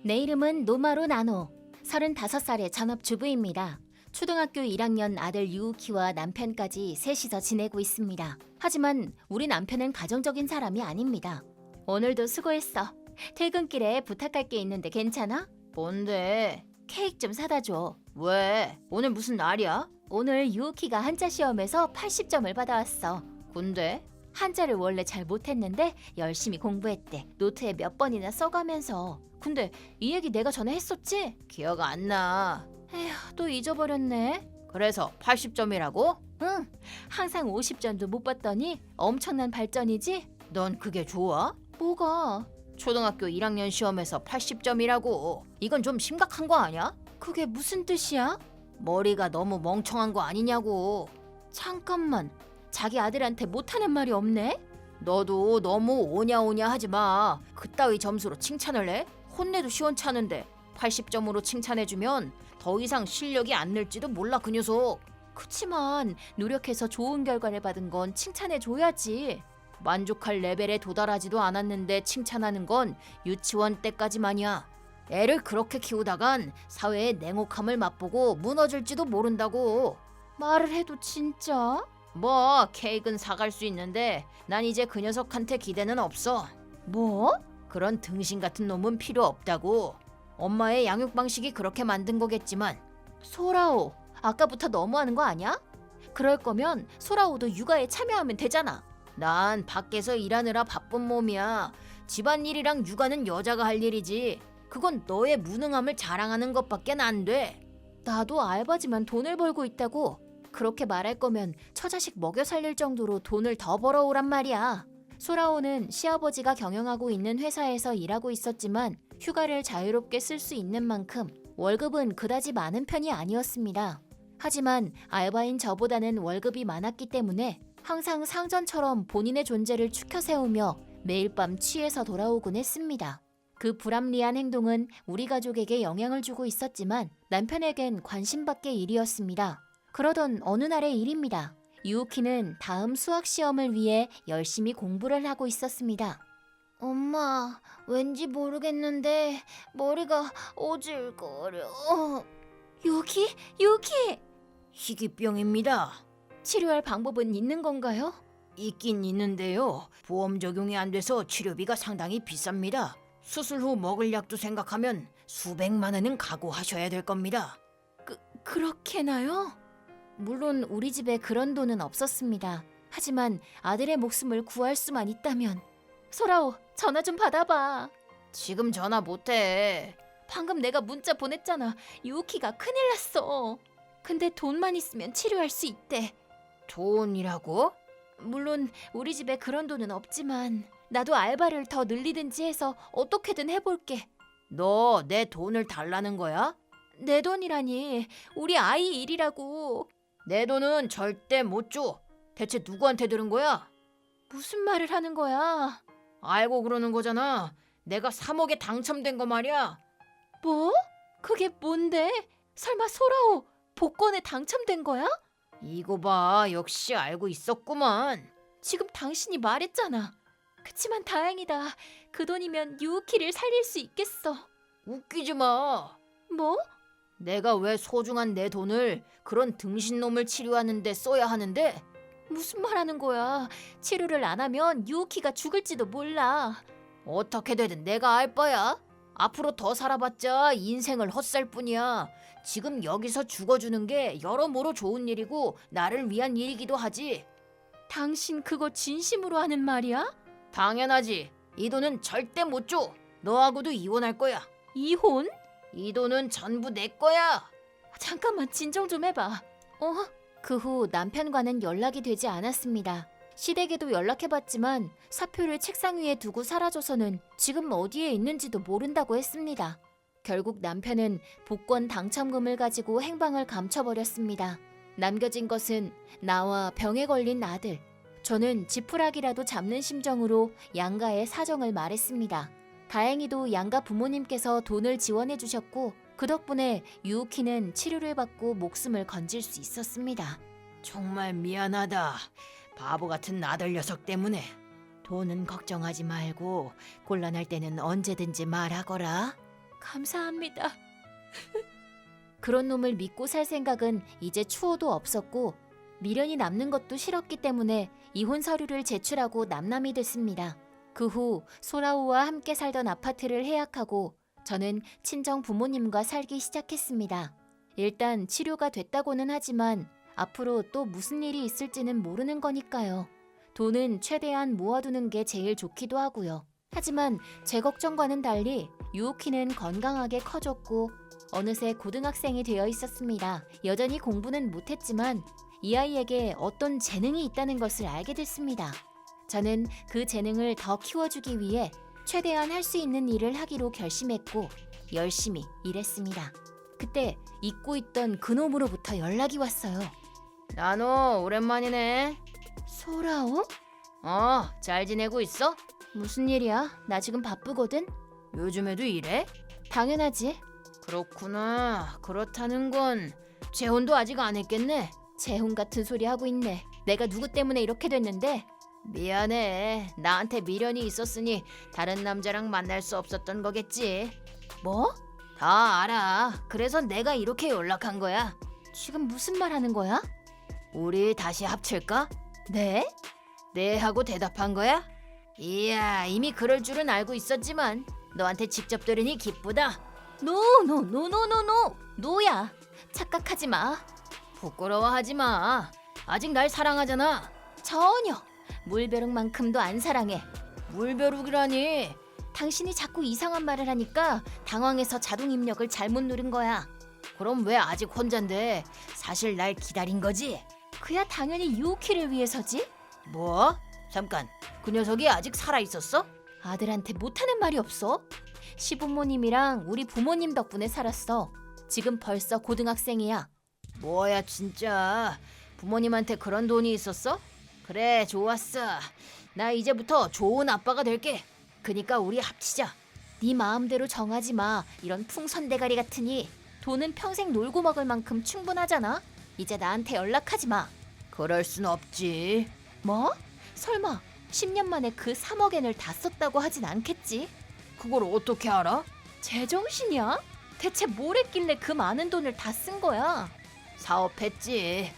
내 이름은 노마루 나노. 35살의 전업주부입니다. 초등학교 1학년 아들 유우키와 남편까지 셋이서 지내고 있습니다. 하지만 우리 남편은 가정적인 사람이 아닙니다. 오늘도 수고했어. 퇴근길에 부탁할 게 있는데 괜찮아? 뭔데? 케이크 좀 사다 줘. 왜? 오늘 무슨 날이야? 오늘 유우키가 한자 시험에서 80점을 받아왔어. 근데? 한자를 원래 잘 못했는데 열심히 공부했대. 노트에 몇 번이나 써가면서. 근데 이 얘기 내가 전에 했었지? 기억 안 나. 에휴, 또 잊어버렸네. 그래서 80점이라고? 응, 항상 50점도 못 받더니 엄청난 발전이지? 넌 그게 좋아? 뭐가? 초등학교 1학년 시험에서 80점이라고. 이건 좀 심각한 거 아니야? 그게 무슨 뜻이야? 머리가 너무 멍청한 거 아니냐고. 잠깐만, 자기 아들한테 못하는 말이 없네? 너도 너무 오냐오냐 하지 마. 그따위 점수로 칭찬을 해? 혼내도 시원찮은데 80점으로 칭찬해주면 더 이상 실력이 안 늘지도 몰라 그 녀석. 그치만 노력해서 좋은 결과를 받은 건 칭찬해줘야지. 만족할 레벨에 도달하지도 않았는데 칭찬하는 건 유치원 때까지만이야. 애를 그렇게 키우다간 사회의 냉혹함을 맛보고 무너질지도 모른다고. 말을 해도 진짜? 뭐 케이크는 사갈 수 있는데 난 이제 그 녀석한테 기대는 없어. 뭐? 그런 등신 같은 놈은 필요 없다고. 엄마의 양육 방식이 그렇게 만든 거겠지만. 소라오, 아까부터 너무하는 거 아니야? 그럴 거면 소라오도 육아에 참여하면 되잖아. 난 밖에서 일하느라 바쁜 몸이야. 집안일이랑 육아는 여자가 할 일이지. 그건 너의 무능함을 자랑하는 것밖에 안 돼. 나도 알바지만 돈을 벌고 있다고. 그렇게 말할 거면 처자식 먹여 살릴 정도로 돈을 더 벌어오란 말이야. 소라오는 시아버지가 경영하고 있는 회사에서 일하고 있었지만 휴가를 자유롭게 쓸 수 있는 만큼 월급은 그다지 많은 편이 아니었습니다. 하지만 알바인 저보다는 월급이 많았기 때문에 항상 상전처럼 본인의 존재를 추켜 세우며 매일 밤 취해서 돌아오곤 했습니다. 그 불합리한 행동은 우리 가족에게 영향을 주고 있었지만 남편에겐 관심밖의 일이었습니다. 그러던 어느 날의 일입니다. 유우키는 다음 수학 시험을 위해 열심히 공부를 하고 있었습니다. 엄마, 왠지 모르겠는데 머리가 어질거려. 유우키? 유우키! 희귀병입니다. 치료할 방법은 있는 건가요? 있긴 있는데요. 보험 적용이 안 돼서 치료비가 상당히 비쌉니다. 수술 후 먹을 약도 생각하면 수백만 원은 각오하셔야 될 겁니다. 그렇게나요? 물론 우리 집에 그런 돈은 없었습니다. 하지만 아들의 목숨을 구할 수만 있다면. 소라오, 전화 좀 받아봐. 지금 전화 못해. 방금 내가 문자 보냈잖아. 유우키가 큰일 났어. 근데 돈만 있으면 치료할 수 있대. 돈이라고? 물론 우리 집에 그런 돈은 없지만 나도 알바를 더 늘리든지 해서 어떻게든 해볼게. 너 내 돈을 달라는 거야? 내 돈이라니, 우리 아이 일이라고. 내 돈은 절대 못 줘. 대체 누구한테 들은 거야? 무슨 말을 하는 거야? 알고 그러는 거잖아. 내가 3억에 당첨된 거 말이야. 뭐? 그게 뭔데? 설마 소라오 복권에 당첨된 거야? 이거 봐, 역시 알고 있었구만. 지금 당신이 말했잖아. 그치만 다행이다. 그 돈이면 유우키를 살릴 수 있겠어. 웃기지 마. 뭐? 내가 왜 소중한 내 돈을 그런 등신놈을 치료하는데 써야 하는데? 무슨 말 하는 거야? 치료를 안 하면 유우키가 죽을지도 몰라. 어떻게 되든 내가 알 바야. 앞으로 더 살아봤자 인생을 헛살 뿐이야. 지금 여기서 죽어주는 게 여러모로 좋은 일이고 나를 위한 일이기도 하지. 당신 그거 진심으로 하는 말이야? 당연하지. 이 돈은 절대 못 줘. 너하고도 이혼할 거야. 이혼? 이 돈은 전부 내 거야. 잠깐만 진정 좀 해봐. 그 후 남편과는 연락이 되지 않았습니다. 시댁에도 연락해봤지만 사표를 책상 위에 두고 사라져서는 지금 어디에 있는지도 모른다고 했습니다. 결국 남편은 복권 당첨금을 가지고 행방을 감춰버렸습니다. 남겨진 것은 나와 병에 걸린 아들. 저는 지푸라기라도 잡는 심정으로 양가의 사정을 말했습니다. 다행히도 양가 부모님께서 돈을 지원해 주셨고 그 덕분에 유우키는 치료를 받고 목숨을 건질 수 있었습니다. 정말 미안하다. 바보 같은 아들 녀석 때문에. 돈은 걱정하지 말고 곤란할 때는 언제든지 말하거라. 감사합니다. 그런 놈을 믿고 살 생각은 이제 추호도 없었고 미련이 남는 것도 싫었기 때문에 이혼 서류를 제출하고 남남이 됐습니다. 그 후 소라오와 함께 살던 아파트를 해약하고 저는 친정 부모님과 살기 시작했습니다. 일단 치료가 됐다고는 하지만 앞으로 또 무슨 일이 있을지는 모르는 거니까요. 돈은 최대한 모아두는 게 제일 좋기도 하고요. 하지만 제 걱정과는 달리 유우키는 건강하게 커졌고 어느새 고등학생이 되어 있었습니다. 여전히 공부는 못했지만 이 아이에게 어떤 재능이 있다는 것을 알게 됐습니다. 저는 그 재능을 더 키워주기 위해 최대한 할 수 있는 일을 하기로 결심했고 열심히 일했습니다. 그때 잊고 있던 그놈으로부터 연락이 왔어요. 나노 오랜만이네. 소라오? 잘 지내고 있어? 무슨 일이야? 나 지금 바쁘거든? 요즘에도 일해? 당연하지. 그렇구나. 그렇다는 건 재혼도 아직 안 했겠네. 재혼 같은 소리 하고 있네. 내가 누구 때문에 이렇게 됐는데? 미안해. 나한테 미련이 있었으니 다른 남자랑 만날 수 없었던 거겠지. 뭐? 다 알아. 그래서 내가 이렇게 연락한 거야. 지금 무슨 말 하는 거야? 우리 다시 합칠까? 네? 네 하고 대답한 거야? 이야, 이미 그럴 줄은 알고 있었지만 너한테 직접 들으니 기쁘다. 노야. 착각하지 마. 부끄러워하지 마. 아직 날 사랑하잖아. 전혀. 물벼룩만큼도 안 사랑해. 물벼룩이라니. 당신이 자꾸 이상한 말을 하니까 당황해서 자동 입력을 잘못 누른 거야. 그럼 왜 아직 혼잔데? 사실 날 기다린 거지? 그야 당연히 유우키를 위해서지. 뭐? 잠깐, 그 녀석이 아직 살아있었어? 아들한테 못하는 말이 없어. 시부모님이랑 우리 부모님 덕분에 살았어. 지금 벌써 고등학생이야. 뭐야 진짜. 부모님한테 그런 돈이 있었어? 그래, 좋았어. 나 이제부터 좋은 아빠가 될게. 그니까 우리 합치자. 네 마음대로 정하지 마. 이런 풍선대가리 같으니. 돈은 평생 놀고 먹을 만큼 충분하잖아. 이제 나한테 연락하지 마. 그럴 순 없지. 뭐? 설마 10년 만에 그 3억엔을 다 썼다고 하진 않겠지? 그걸 어떻게 알아? 제정신이야? 대체 뭘 했길래 그 많은 돈을 다 쓴 거야? 사업했지.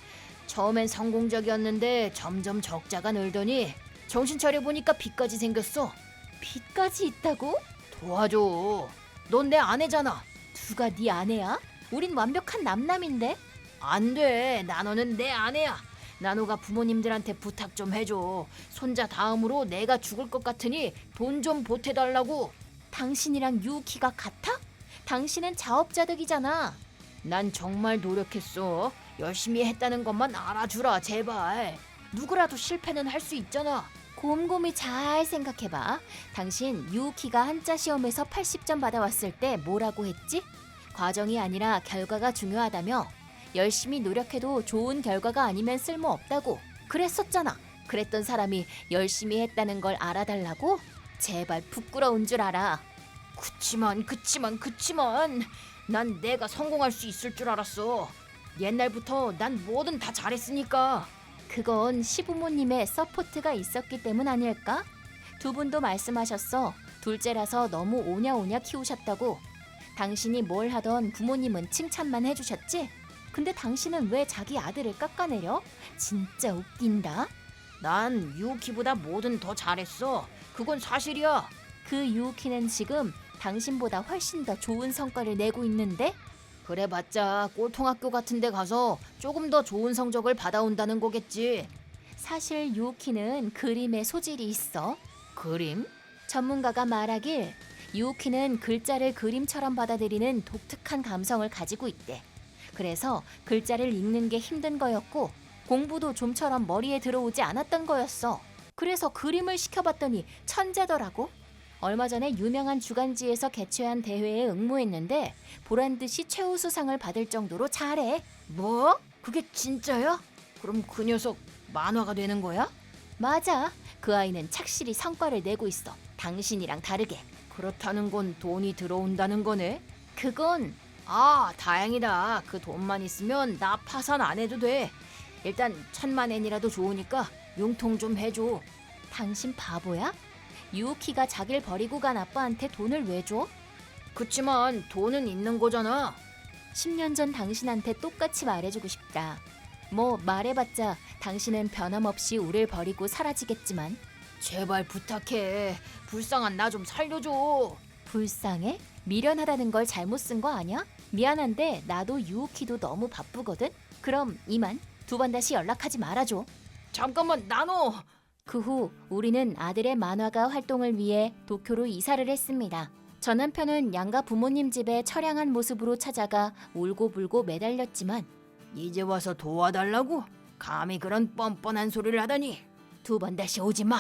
처음엔 성공적이었는데 점점 적자가 늘더니 정신 차려보니까 빚까지 생겼어. 빚까지 있다고? 도와줘. 넌 내 아내잖아. 누가 네 아내야? 우린 완벽한 남남인데? 안 돼. 나노는 내 아내야. 나노가 부모님들한테 부탁 좀 해줘. 손자 다음으로 내가 죽을 것 같으니 돈 좀 보태달라고. 당신이랑 유우키가 같아? 당신은 자업자득이잖아. 난 정말 노력했어. 열심히 했다는 것만 알아주라 제발. 누구라도 실패는 할 수 있잖아. 곰곰이 잘 생각해봐. 당신 유우키가 한자 시험에서 80점 받아왔을 때 뭐라고 했지? 과정이 아니라 결과가 중요하다며. 열심히 노력해도 좋은 결과가 아니면 쓸모없다고 그랬었잖아. 그랬던 사람이 열심히 했다는 걸 알아달라고? 제발 부끄러운 줄 알아. 그치만 난 내가 성공할 수 있을 줄 알았어. 옛날부터 난 뭐든 다 잘했으니까. 그건 시부모님의 서포트가 있었기 때문 아닐까? 두 분도 말씀하셨어. 둘째라서 너무 오냐오냐 키우셨다고. 당신이 뭘 하던 부모님은 칭찬만 해주셨지? 근데 당신은 왜 자기 아들을 깎아내려? 진짜 웃긴다. 난 유키보다 뭐든 더 잘했어. 그건 사실이야. 그 유우키는 지금 당신보다 훨씬 더 좋은 성과를 내고 있는데? 그래봤자 꼴통학교 같은 데 가서 조금 더 좋은 성적을 받아온다는 거겠지. 사실 유우키는 그림에 소질이 있어. 그림? 전문가가 말하길 유우키는 글자를 그림처럼 받아들이는 독특한 감성을 가지고 있대. 그래서 글자를 읽는 게 힘든 거였고 공부도 좀처럼 머리에 들어오지 않았던 거였어. 그래서 그림을 시켜봤더니 천재더라고. 얼마 전에 유명한 주간지에서 개최한 대회에 응모했는데 보란듯이 최우수상을 받을 정도로 잘해. 뭐? 그게 진짜야? 그럼 그 녀석 만화가 되는 거야? 맞아. 그 아이는 착실히 성과를 내고 있어. 당신이랑 다르게. 그렇다는 건 돈이 들어온다는 거네? 그건 다행이다. 그 돈만 있으면 나 파산 안 해도 돼. 일단 1000만엔이라도 좋으니까 융통 좀 해줘. 당신 바보야? 유우키가 자기를 버리고 간 아빠한테 돈을 왜 줘? 그치만 돈은 있는 거잖아. 10년 전 당신한테 똑같이 말해주고 싶다. 뭐 말해봤자 당신은 변함없이 우릴 버리고 사라지겠지만. 제발 부탁해. 불쌍한 나 좀 살려줘. 불쌍해? 미련하다는 걸 잘못 쓴 거 아니야? 미안한데 나도 유우키도 너무 바쁘거든? 그럼 이만. 두 번 다시 연락하지 말아줘. 잠깐만 나노. 그 후 우리는 아들의 만화가 활동을 위해 도쿄로 이사를 했습니다. 전 남편은 양가 부모님 집에 처량한 모습으로 찾아가 울고불고 매달렸지만 이제 와서 도와달라고? 감히 그런 뻔뻔한 소리를 하다니. 두 번 다시 오지 마.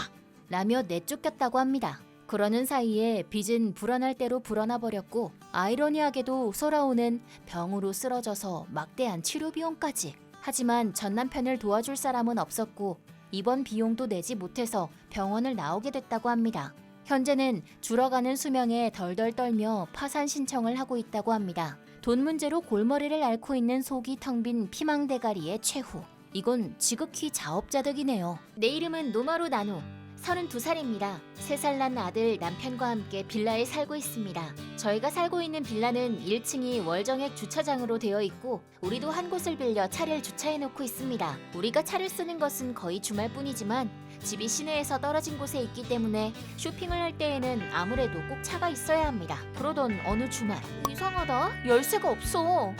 라며 내쫓겼다고 합니다. 그러는 사이에 빚은 불어날 대로 불어나 버렸고 아이러니하게도 소라오는 병으로 쓰러져서 막대한 치료 비용까지. 하지만 전 남편을 도와줄 사람은 없었고 입원 비용도 내지 못해서 병원을 나오게 됐다고 합니다. 현재는 줄어가는 수명에 덜덜 떨며 파산 신청을 하고 있다고 합니다. 돈 문제로 골머리를 앓고 있는 속이 텅 빈 피망대가리의 최후. 이건 지극히 자업자득이네요. 내 이름은 노마루 나노. 32살입니다. 3살 난 아들 남편과 함께 빌라에 살고 있습니다. 저희가 살고 있는 빌라는 1층이 월정액 주차장으로 되어 있고 우리도 한 곳을 빌려 차를 주차해 놓고 있습니다. 우리가 차를 쓰는 것은 거의 주말뿐이지만 집이 시내에서 떨어진 곳에 있기 때문에 쇼핑을 할 때에는 아무래도 꼭 차가 있어야 합니다. 그러던 어느 주말 이상하다. 열쇠가 없어.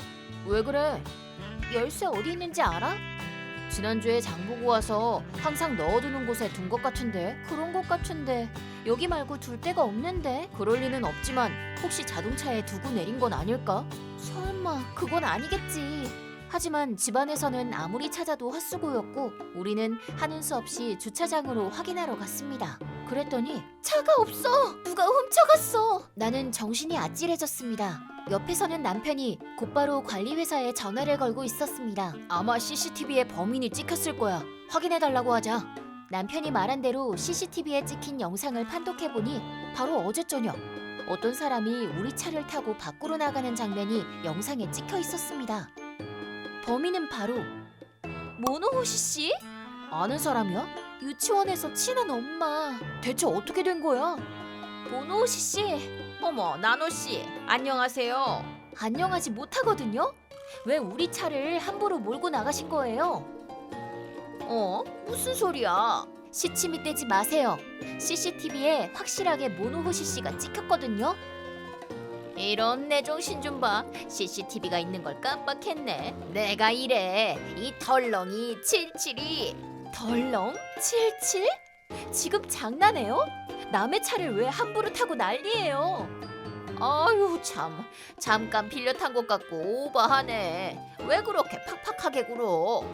왜 그래? 열쇠 어디 있는지 알아? 지난주에 장 보고 와서 항상 넣어두는 곳에 둔 것 같은데. 그런 것 같은데 여기 말고 둘 데가 없는데. 그럴 리는 없지만 혹시 자동차에 두고 내린 건 아닐까? 설마 그건 아니겠지. 하지만 집안에서는 아무리 찾아도 헛수고였고 우리는 하는 수 없이 주차장으로 확인하러 갔습니다. 그랬더니 차가 없어. 누가 훔쳐갔어. 나는 정신이 아찔해졌습니다. 옆에서는 남편이 곧바로 관리회사에 전화를 걸고 있었습니다. 아마 CCTV에 범인이 찍혔을 거야. 확인해달라고 하자. 남편이 말한 대로 CCTV에 찍힌 영상을 판독해보니 바로 어제 저녁 어떤 사람이 우리 차를 타고 밖으로 나가는 장면이 영상에 찍혀 있었습니다. 범인은 바로 모노호시 씨? 아는 사람이야? 유치원에서 친한 엄마. 대체 어떻게 된 거야? 모노호시 씨. 어머 나노 씨 안녕하세요. 안녕하지 못하거든요? 왜 우리 차를 함부로 몰고 나가신 거예요? 무슨 소리야? 시침이 떼지 마세요. CCTV에 확실하게 모노호시 씨가 찍혔거든요. 이런 내 정신 좀 봐. CCTV가 있는 걸 깜빡했네. 내가 이래. 이 덜렁이 77이. 덜렁? 77? 지금 장난해요? 남의 차를 왜 함부로 타고 난리예요? 아유 참. 잠깐 빌려 탄 것 같고 오버하네. 왜 그렇게 팍팍하게 굴어?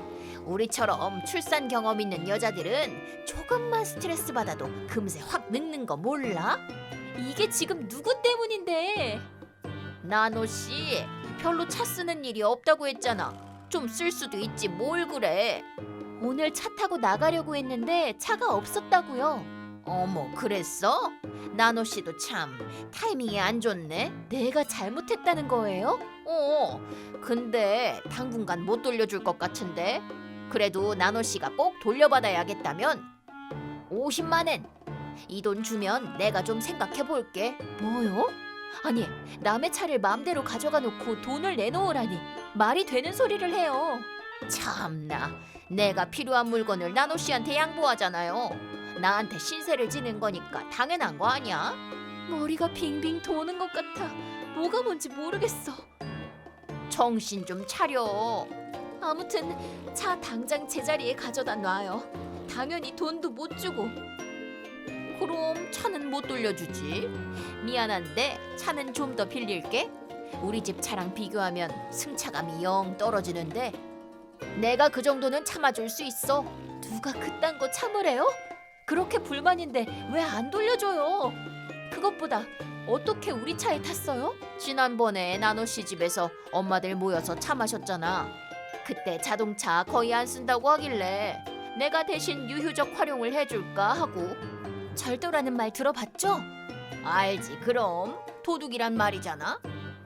우리처럼 출산 경험 있는 여자들은 조금만 스트레스 받아도 금세 확 늙는 거 몰라? 이게 지금 누구 때문인데? 나노 씨 별로 차 쓰는 일이 없다고 했잖아. 좀 쓸 수도 있지 뭘 그래. 오늘 차 타고 나가려고 했는데 차가 없었다고요. 어머 그랬어? 나노 씨도 참 타이밍이 안 좋네. 내가 잘못했다는 거예요? 근데 당분간 못 돌려줄 것 같은데. 그래도 나노 씨가 꼭 돌려받아야겠다면 50만 엔. 이 돈 주면 내가 좀 생각해 볼게. 뭐요? 아니, 남의 차를 마음대로 가져가 놓고 돈을 내놓으라니 말이 되는 소리를 해요. 참나. 내가 필요한 물건을 나노 씨한테 양보하잖아요. 나한테 신세를 지는 거니까 당연한 거 아니야? 머리가 빙빙 도는 것 같아. 뭐가 뭔지 모르겠어. 정신 좀 차려. 아무튼 차 당장 제자리에 가져다 놔요. 당연히 돈도 못 주고. 그럼 차는 못 돌려주지. 미안한데 차는 좀 더 빌릴게. 우리 집 차랑 비교하면 승차감이 영 떨어지는데 내가 그 정도는 참아줄 수 있어. 누가 그딴 거 참으래요? 그렇게 불만인데 왜 안 돌려줘요? 그것보다 어떻게 우리 차에 탔어요? 지난번에 나노 씨 집에서 엄마들 모여서 차 마셨잖아. 그때 자동차 거의 안 쓴다고 하길래 내가 대신 유휴적 활용을 해줄까 하고. 절도라는 말 들어봤죠? 알지 그럼. 도둑이란 말이잖아.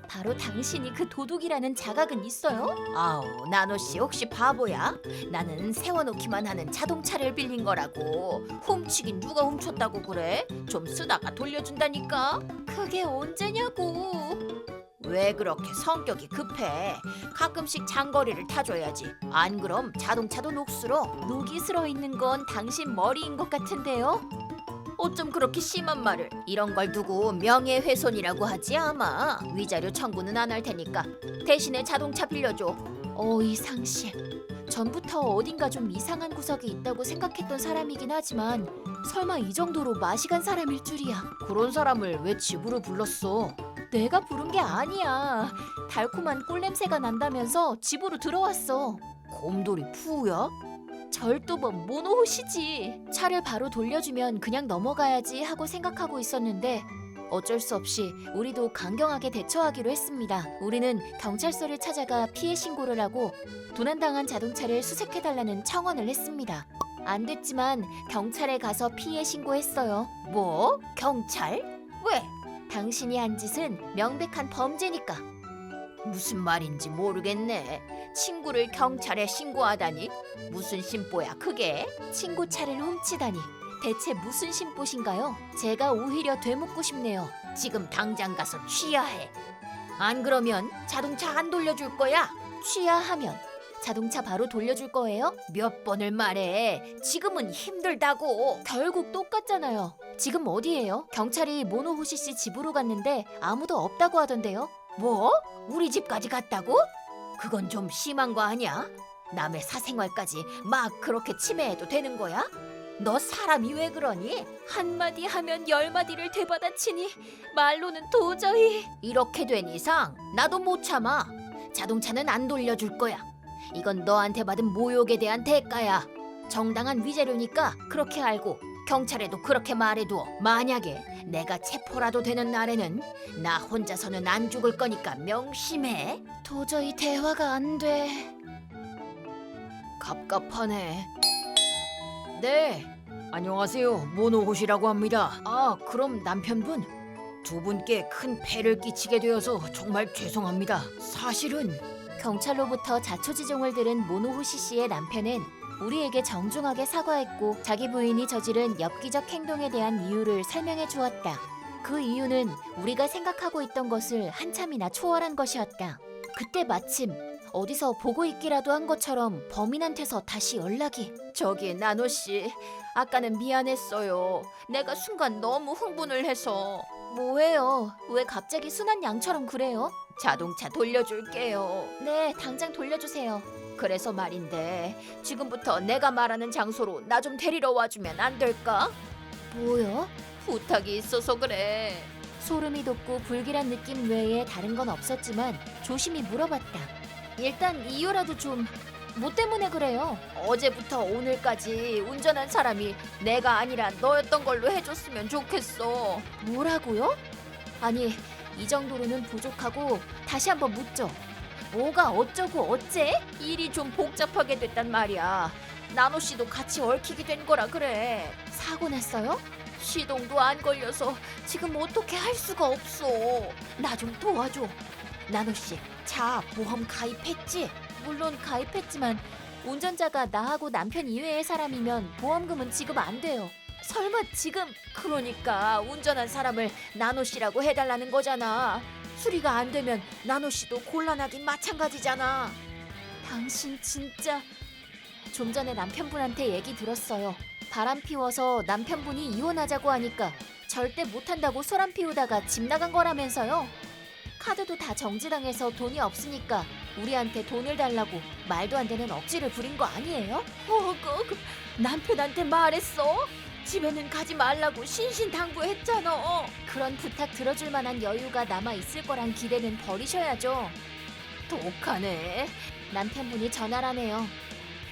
바로 당신이 그 도둑이라는 자각은 있어요? 아우, 나노씨 혹시 바보야? 나는 세워놓기만 하는 자동차를 빌린 거라고. 훔치긴 누가 훔쳤다고 그래? 좀 쓰다가 돌려준다니까. 그게 언제냐고. 왜 그렇게 성격이 급해? 가끔씩 장거리를 타줘야지. 안 그럼 자동차도 녹슬어. 녹이 슬어 있는 건 당신 머리인 것 같은데요? 어쩜 그렇게 심한 말을. 이런 걸 두고 명예훼손이라고 하지 아마. 위자료 청구는 안 할 테니까 대신에 자동차 빌려줘. 이상실. 전부터 어딘가 좀 이상한 구석이 있다고 생각했던 사람이긴 하지만 설마 이 정도로 맛이 간 사람일 줄이야. 그런 사람을 왜 집으로 불렀어? 내가 부른 게 아니야. 달콤한 꿀냄새가 난다면서 집으로 들어왔어. 곰돌이 푸우야? 절도범 모노호시지. 차를 바로 돌려주면 그냥 넘어가야지 하고 생각하고 있었는데 어쩔 수 없이 우리도 강경하게 대처하기로 했습니다. 우리는 경찰서를 찾아가 피해 신고를 하고 도난당한 자동차를 수색해달라는 청원을 했습니다. 안 됐지만 경찰에 가서 피해 신고했어요. 뭐? 경찰? 왜? 당신이 한 짓은 명백한 범죄니까. 무슨 말인지 모르겠네. 친구를 경찰에 신고하다니? 무슨 심보야 그게? 친구 차를 훔치다니. 대체 무슨 심보신가요? 제가 오히려 되묻고 싶네요. 지금 당장 가서 취하해. 안 그러면 자동차 안 돌려줄 거야. 취하하면 자동차 바로 돌려줄 거예요? 몇 번을 말해. 지금은 힘들다고. 결국 똑같잖아요. 지금 어디예요? 경찰이 모노호시 씨 집으로 갔는데 아무도 없다고 하던데요. 뭐? 우리 집까지 갔다고? 그건 좀 심한 거 아니야? 남의 사생활까지 막 그렇게 침해해도 되는 거야? 너 사람이 왜 그러니? 한마디 하면 열마디를 되받아치니 말로는 도저히. 이렇게 된 이상 나도 못 참아. 자동차는 안 돌려줄 거야. 이건 너한테 받은 모욕에 대한 대가야. 정당한 위자료니까 그렇게 알고 경찰에도 그렇게 말해두어. 만약에 내가 체포라도 되는 날에는 나 혼자서는 안 죽을 거니까 명심해. 도저히 대화가 안 돼. 갑갑하네. 네, 안녕하세요. 모노호시라고 합니다. 아, 그럼 남편분? 두 분께 큰 폐를 끼치게 되어서 정말 죄송합니다. 사실은 경찰로부터 자초지종을 들은 모노호시 씨의 남편은 우리에게 정중하게 사과했고 자기 부인이 저지른 엽기적 행동에 대한 이유를 설명해 주었다. 그 이유는 우리가 생각하고 있던 것을 한참이나 초월한 것이었다. 그때 마침 어디서 보고 있기라도 한 것처럼 범인한테서 다시 연락이. 저기 나노씨, 아까는 미안했어요. 내가 순간 너무 흥분을 해서. 뭐예요? 왜 갑자기 순한 양처럼 그래요? 자동차 돌려줄게요. 네, 당장 돌려주세요. 그래서 말인데 지금부터 내가 말하는 장소로 나 좀 데리러 와주면 안 될까? 뭐요? 부탁이 있어서 그래. 소름이 돋고 불길한 느낌 외에 다른 건 없었지만 조심히 물어봤다. 일단 이유라도 좀. 뭐 때문에 그래요? 어제부터 오늘까지 운전한 사람이 내가 아니라 너였던 걸로 해줬으면 좋겠어. 뭐라고요? 아니, 이 정도로는 부족하고 다시 한번 묻죠. 뭐가 어쩌고 어째? 일이 좀 복잡하게 됐단 말이야. 나노 씨도 같이 얽히게 된 거라 그래. 사고 났어요? 시동도 안 걸려서 지금 어떻게 할 수가 없어. 나 좀 도와줘. 나노 씨, 차 보험 가입했지? 물론 가입했지만 운전자가 나하고 남편 이외의 사람이면 보험금은 지급 안 돼요. 설마 지금 그러니까 운전한 사람을 나노 씨라고 해달라는 거잖아. 수리가 안 되면 나노 씨도 곤란하긴 마찬가지잖아. 당신 진짜. 좀 전에 남편분한테 얘기 들었어요. 바람 피워서 남편분이 이혼하자고 하니까 절대 못한다고 소란 피우다가 집 나간 거라면서요. 카드도 다 정지당해서 돈이 없으니까 우리한테 돈을 달라고 말도 안 되는 억지를 부린 거 아니에요? 남편한테 말했어? 집에는 가지 말라고 신신당부했잖아. 그런 부탁 들어줄 만한 여유가 남아 있을 거란 기대는 버리셔야죠. 독하네. 남편분이 전화라네요.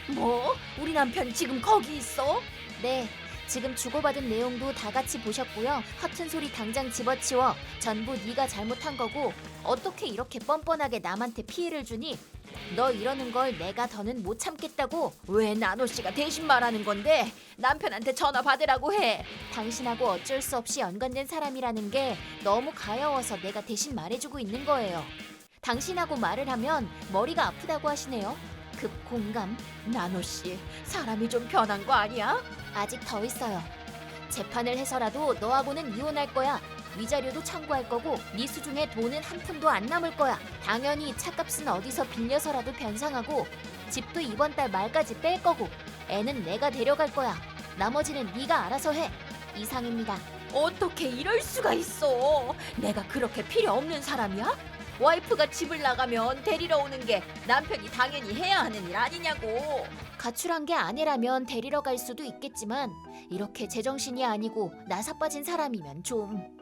뭐? 우리 남편 지금 거기 있어? 네, 지금 주고받은 내용도 다 같이 보셨고요. 허튼 소리 당장 집어치워. 전부 네가 잘못한 거고 어떻게 이렇게 뻔뻔하게 남한테 피해를 주니? 너 이러는 걸 내가 더는 못 참겠다고. 왜 나노 씨가 대신 말하는 건데 남편한테 전화 받으라고 해. 당신하고 어쩔 수 없이 연관된 사람이라는 게 너무 가여워서 내가 대신 말해주고 있는 거예요. 당신하고 말을 하면 머리가 아프다고 하시네요. 급공감. 나노 씨, 사람이 좀 변한 거 아니야? 아직 더 있어요. 재판을 해서라도 너하고는 이혼할 거야. 위자료도 청구할 거고 네 수중에 돈은 한 푼도 안 남을 거야. 당연히 차값은 어디서 빌려서라도 변상하고 집도 이번 달 말까지 뺄 거고 애는 내가 데려갈 거야. 나머지는 네가 알아서 해. 이상입니다. 어떻게 이럴 수가 있어? 내가 그렇게 필요 없는 사람이야? 와이프가 집을 나가면 데리러 오는 게 남편이 당연히 해야 하는 일 아니냐고. 가출한 게 아니라면 데리러 갈 수도 있겠지만 이렇게 제정신이 아니고 나사 빠진 사람이면 좀...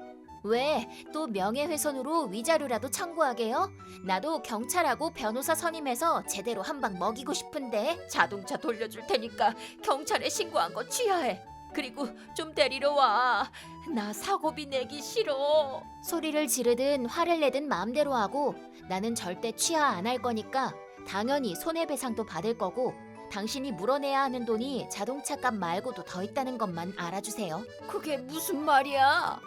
왜 또 명예훼손으로 위자료라도 청구하게요? 나도 경찰하고 변호사 선임해서 제대로 한 방 먹이고 싶은데. 자동차 돌려줄 테니까 경찰에 신고한 거 취하해. 그리고 좀 데리러 와. 나 사고비 내기 싫어. 소리를 지르든 화를 내든 마음대로 하고 나는 절대 취하 안 할 거니까 당연히 손해배상도 받을 거고 당신이 물어내야 하는 돈이 자동차 값 말고도 더 있다는 것만 알아주세요. 그게 무슨 말이야?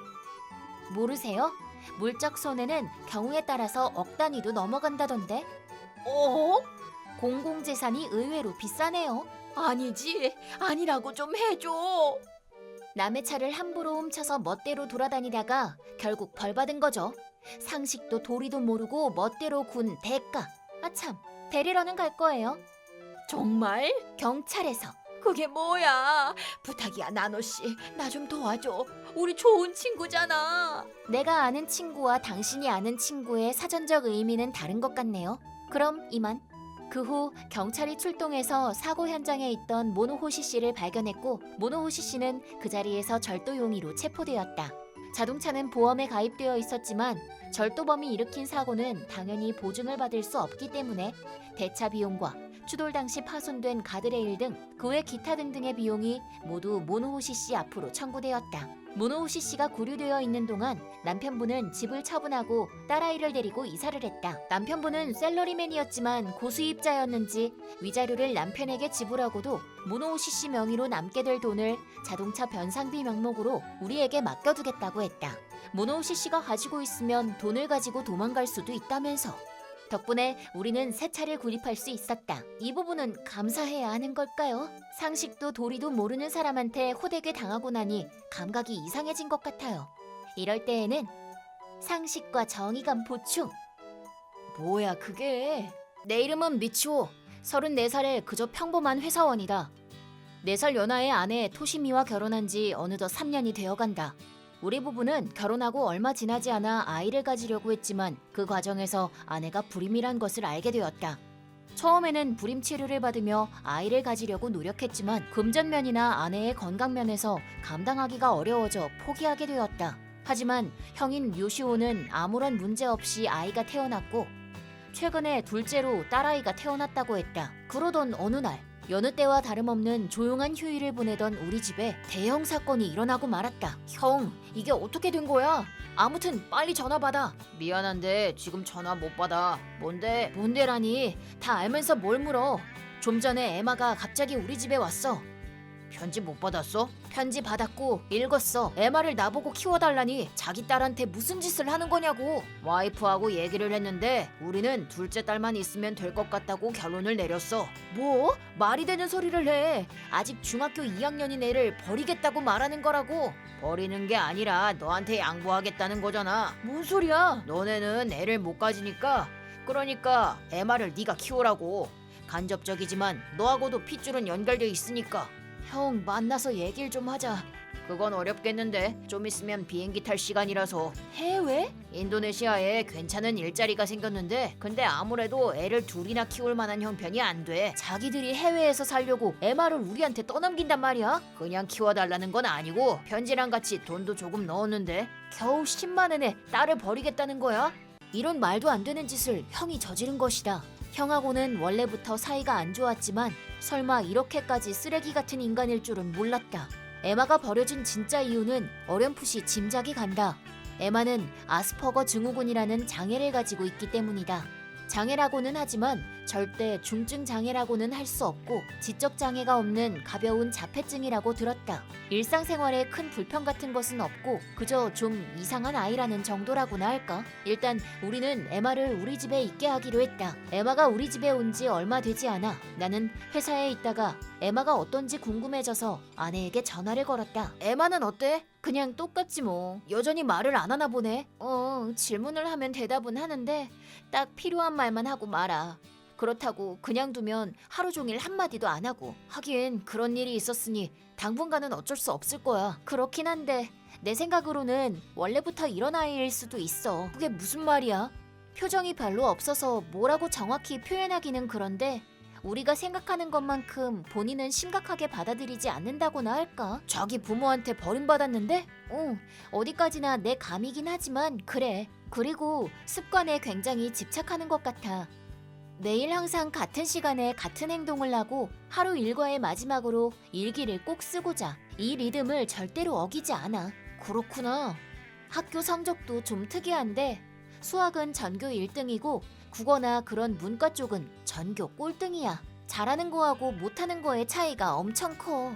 모르세요? 물적 손해는 경우에 따라서 억 단위도 넘어간다던데. 어? 공공재산이 의외로 비싸네요. 아니지. 아니라고 좀 해줘. 남의 차를 함부로 훔쳐서 멋대로 돌아다니다가 결국 벌 받은 거죠. 상식도 도리도 모르고 멋대로 군 대가. 아참, 데리러는 갈 거예요. 정말? 경찰에서. 그게 뭐야? 부탁이야, 나노 씨. 나 좀 도와줘. 우리 좋은 친구잖아. 내가 아는 친구와 당신이 아는 친구의 사전적 의미는 다른 것 같네요. 그럼 이만. 그 후 경찰이 출동해서 사고 현장에 있던 모노호시 씨를 발견했고 모노호시 씨는 그 자리에서 절도 용의로 체포되었다. 자동차는 보험에 가입되어 있었지만 절도범이 일으킨 사고는 당연히 보증을 받을 수 없기 때문에 대차 비용과 추돌 당시 파손된 가드레일 등 그 외 기타 등등의 비용이 모두 모노호시 씨 앞으로 청구되었다. 모노호시 씨가 구류되어 있는 동안 남편분은 집을 처분하고 딸아이를 데리고 이사를 했다. 남편분은 셀러리맨이었지만 고수입자였는지 위자료를 남편에게 지불하고도 모노호시 씨 명의로 남게 될 돈을 자동차 변상비 명목으로 우리에게 맡겨두겠다고 했다. 모노호시 씨가 가지고 있으면 돈을 가지고 도망갈 수도 있다면서. 덕분에 우리는 새 차를 구입할 수 있었다. 이 부분은 감사해야 하는 걸까요? 상식도 도리도 모르는 사람한테 호되게 당하고 나니 감각이 이상해진 것 같아요. 이럴 때에는 상식과 정의감 보충. 뭐야 그게? 내 이름은 미치오. 34살의 그저 평범한 회사원이다. 4살 연하의 아내 토시미와 결혼한 지 어느덧 3년이 되어간다. 우리 부부는 결혼하고 얼마 지나지 않아 아이를 가지려고 했지만 그 과정에서 아내가 불임이란 것을 알게 되었다. 처음에는 불임 치료를 받으며 아이를 가지려고 노력했지만 금전면이나 아내의 건강면에서 감당하기가 어려워져 포기하게 되었다. 하지만 형인 요시오는 아무런 문제 없이 아이가 태어났고 최근에 둘째로 딸아이가 태어났다고 했다. 그러던 어느 날 여느 때와 다름없는 조용한 휴일을 보내던 우리 집에 대형 사건이 일어나고 말았다. 형, 이게 어떻게 된 거야? 아무튼 빨리 전화 받아. 미안한데 지금 전화 못 받아. 뭔데? 뭔데라니? 다 알면서 뭘 물어? 좀 전에 에마가 갑자기 우리 집에 왔어. 편지 못 받았어? 편지 받았고 읽었어. 에마를 나보고 키워달라니 자기 딸한테 무슨 짓을 하는 거냐고. 와이프하고 얘기를 했는데 우리는 둘째 딸만 있으면 될 것 같다고 결론을 내렸어. 뭐? 말이 되는 소리를 해. 아직 중학교 2학년인 애를 버리겠다고 말하는 거라고. 버리는 게 아니라 너한테 양보하겠다는 거잖아. 뭔 소리야? 너네는 애를 못 가지니까 그러니까 에마를 네가 키우라고. 간접적이지만 너하고도 핏줄은 연결돼 있으니까. 형, 만나서 얘기를 좀 하자. 그건 어렵겠는데 좀 있으면 비행기 탈 시간이라서. 해외? 인도네시아에 괜찮은 일자리가 생겼는데 근데 아무래도 애를 둘이나 키울 만한 형편이 안 돼. 자기들이 해외에서 살려고 에마를 우리한테 떠넘긴단 말이야? 그냥 키워달라는 건 아니고 편지랑 같이 돈도 조금 넣었는데. 겨우 10만 원에 딸을 버리겠다는 거야? 이런 말도 안 되는 짓을 형이 저지른 것이다. 형하고는 원래부터 사이가 안 좋았지만 설마 이렇게까지 쓰레기 같은 인간일 줄은 몰랐다. 에마가 버려진 진짜 이유는 어렴풋이 짐작이 간다. 에마는 아스퍼거 증후군이라는 장애를 가지고 있기 때문이다. 장애라고는 하지만 절대 중증 장애라고는 할 수 없고 지적 장애가 없는 가벼운 자폐증이라고 들었다. 일상생활에 큰 불편 같은 것은 없고 그저 좀 이상한 아이라는 정도라고나 할까? 일단 우리는 에마를 우리 집에 있게 하기로 했다. 에마가 우리 집에 온 지 얼마 되지 않아 나는 회사에 있다가 에마가 어떤지 궁금해져서 아내에게 전화를 걸었다. 에마는 어때? 그냥 똑같지 뭐. 여전히 말을 안 하나 보네. 질문을 하면 대답은 하는데 딱 필요한 말만 하고 말아. 그렇다고 그냥 두면 하루 종일 한마디도 안 하고. 하긴 그런 일이 있었으니 당분간은 어쩔 수 없을 거야. 그렇긴 한데 내 생각으로는 원래부터 이런 아이일 수도 있어. 그게 무슨 말이야? 표정이 별로 없어서 뭐라고 정확히 표현하기는 그런데 우리가 생각하는 것만큼 본인은 심각하게 받아들이지 않는다고나 할까? 자기 부모한테 버림받았는데? 어디까지나 내 감이긴 하지만 그래. 그리고 습관에 굉장히 집착하는 것 같아. 매일 항상 같은 시간에 같은 행동을 하고 하루 일과의 마지막으로 일기를 꼭 쓰고자. 이 리듬을 절대로 어기지 않아. 그렇구나. 학교 성적도 좀 특이한데 수학은 전교 1등이고 국어나 그런 문과 쪽은 전교 꼴등이야. 잘하는 거하고 못하는 거의 차이가 엄청 커.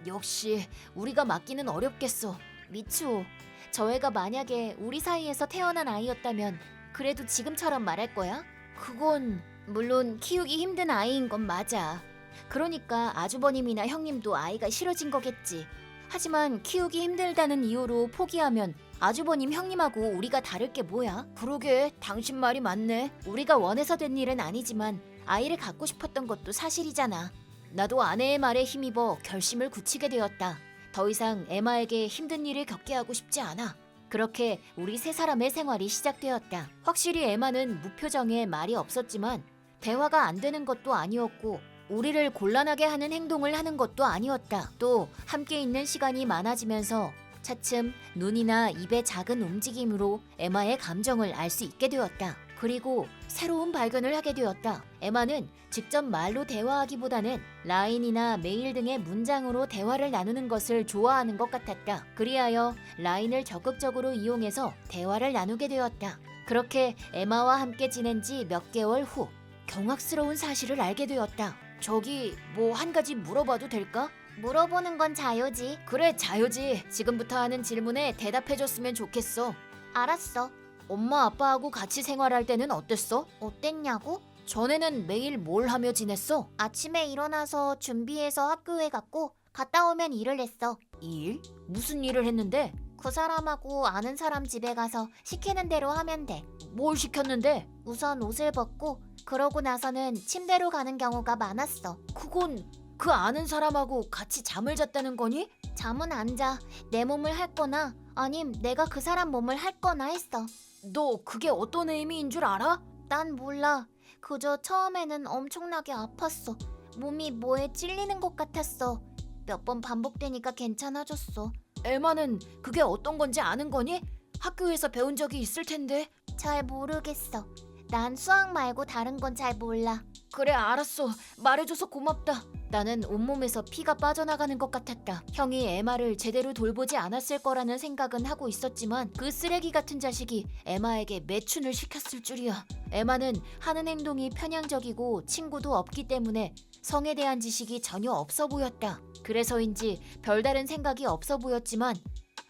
역시 우리가 맡기는 어렵겠어. 미추, 저 애가 만약에 우리 사이에서 태어난 아이였다면 그래도 지금처럼 말할 거야? 그건 물론 키우기 힘든 아이인 건 맞아. 그러니까 아주버님이나 형님도 아이가 싫어진 거겠지. 하지만 키우기 힘들다는 이유로 포기하면 아주버님 형님하고 우리가 다를 게 뭐야? 그러게, 당신 말이 맞네. 우리가 원해서 된 일은 아니지만 아이를 갖고 싶었던 것도 사실이잖아. 나도 아내의 말에 힘입어 결심을 굳히게 되었다. 더 이상 에마에게 힘든 일을 겪게 하고 싶지 않아. 그렇게 우리 세 사람의 생활이 시작되었다. 확실히 에마는 무표정에 말이 없었지만 대화가 안 되는 것도 아니었고 우리를 곤란하게 하는 행동을 하는 것도 아니었다. 또 함께 있는 시간이 많아지면서 차츰 눈이나 입의 작은 움직임으로 에마의 감정을 알 수 있게 되었다. 그리고 새로운 발견을 하게 되었다. 에마는 직접 말로 대화하기보다는 라인이나 메일 등의 문장으로 대화를 나누는 것을 좋아하는 것 같았다. 그리하여 라인을 적극적으로 이용해서 대화를 나누게 되었다. 그렇게 에마와 함께 지낸 지 몇 개월 후 경악스러운 사실을 알게 되었다. 저기 뭐 한 가지 물어봐도 될까? 물어보는 건 자유지. 그래, 자유지. 지금부터 하는 질문에 대답해줬으면 좋겠어. 알았어. 엄마 아빠하고 같이 생활할 때는 어땠어? 어땠냐고? 전에는 매일 뭘 하며 지냈어? 아침에 일어나서 준비해서 학교에 갔고 갔다 오면 일을 했어. 일? 무슨 일을 했는데? 그 사람하고 아는 사람 집에 가서 시키는 대로 하면 돼. 뭘 시켰는데? 우선 옷을 벗고 그러고 나서는 침대로 가는 경우가 많았어. 그건 그 아는 사람하고 같이 잠을 잤다는 거니? 잠은 안 자. 내 몸을 할 거나 아님 내가 그 사람 몸을 할 거나 했어. 너 그게 어떤 의미인 줄 알아? 난 몰라. 그저 처음에는 엄청나게 아팠어. 몸이 뭐에 찔리는 것 같았어. 몇 번 반복되니까 괜찮아졌어. 에마는 그게 어떤 건지 아는 거니? 학교에서 배운 적이 있을 텐데. 잘 모르겠어. 난 수학 말고 다른 건 잘 몰라. 그래, 알았어. 말해줘서 고맙다. 나는 온몸에서 피가 빠져나가는 것 같았다. 형이 에마를 제대로 돌보지 않았을 거라는 생각은 하고 있었지만 그 쓰레기 같은 자식이 에마에게 매춘을 시켰을 줄이야. 에마는 하는 행동이 편향적이고 친구도 없기 때문에 성에 대한 지식이 전혀 없어 보였다. 그래서인지 별다른 생각이 없어 보였지만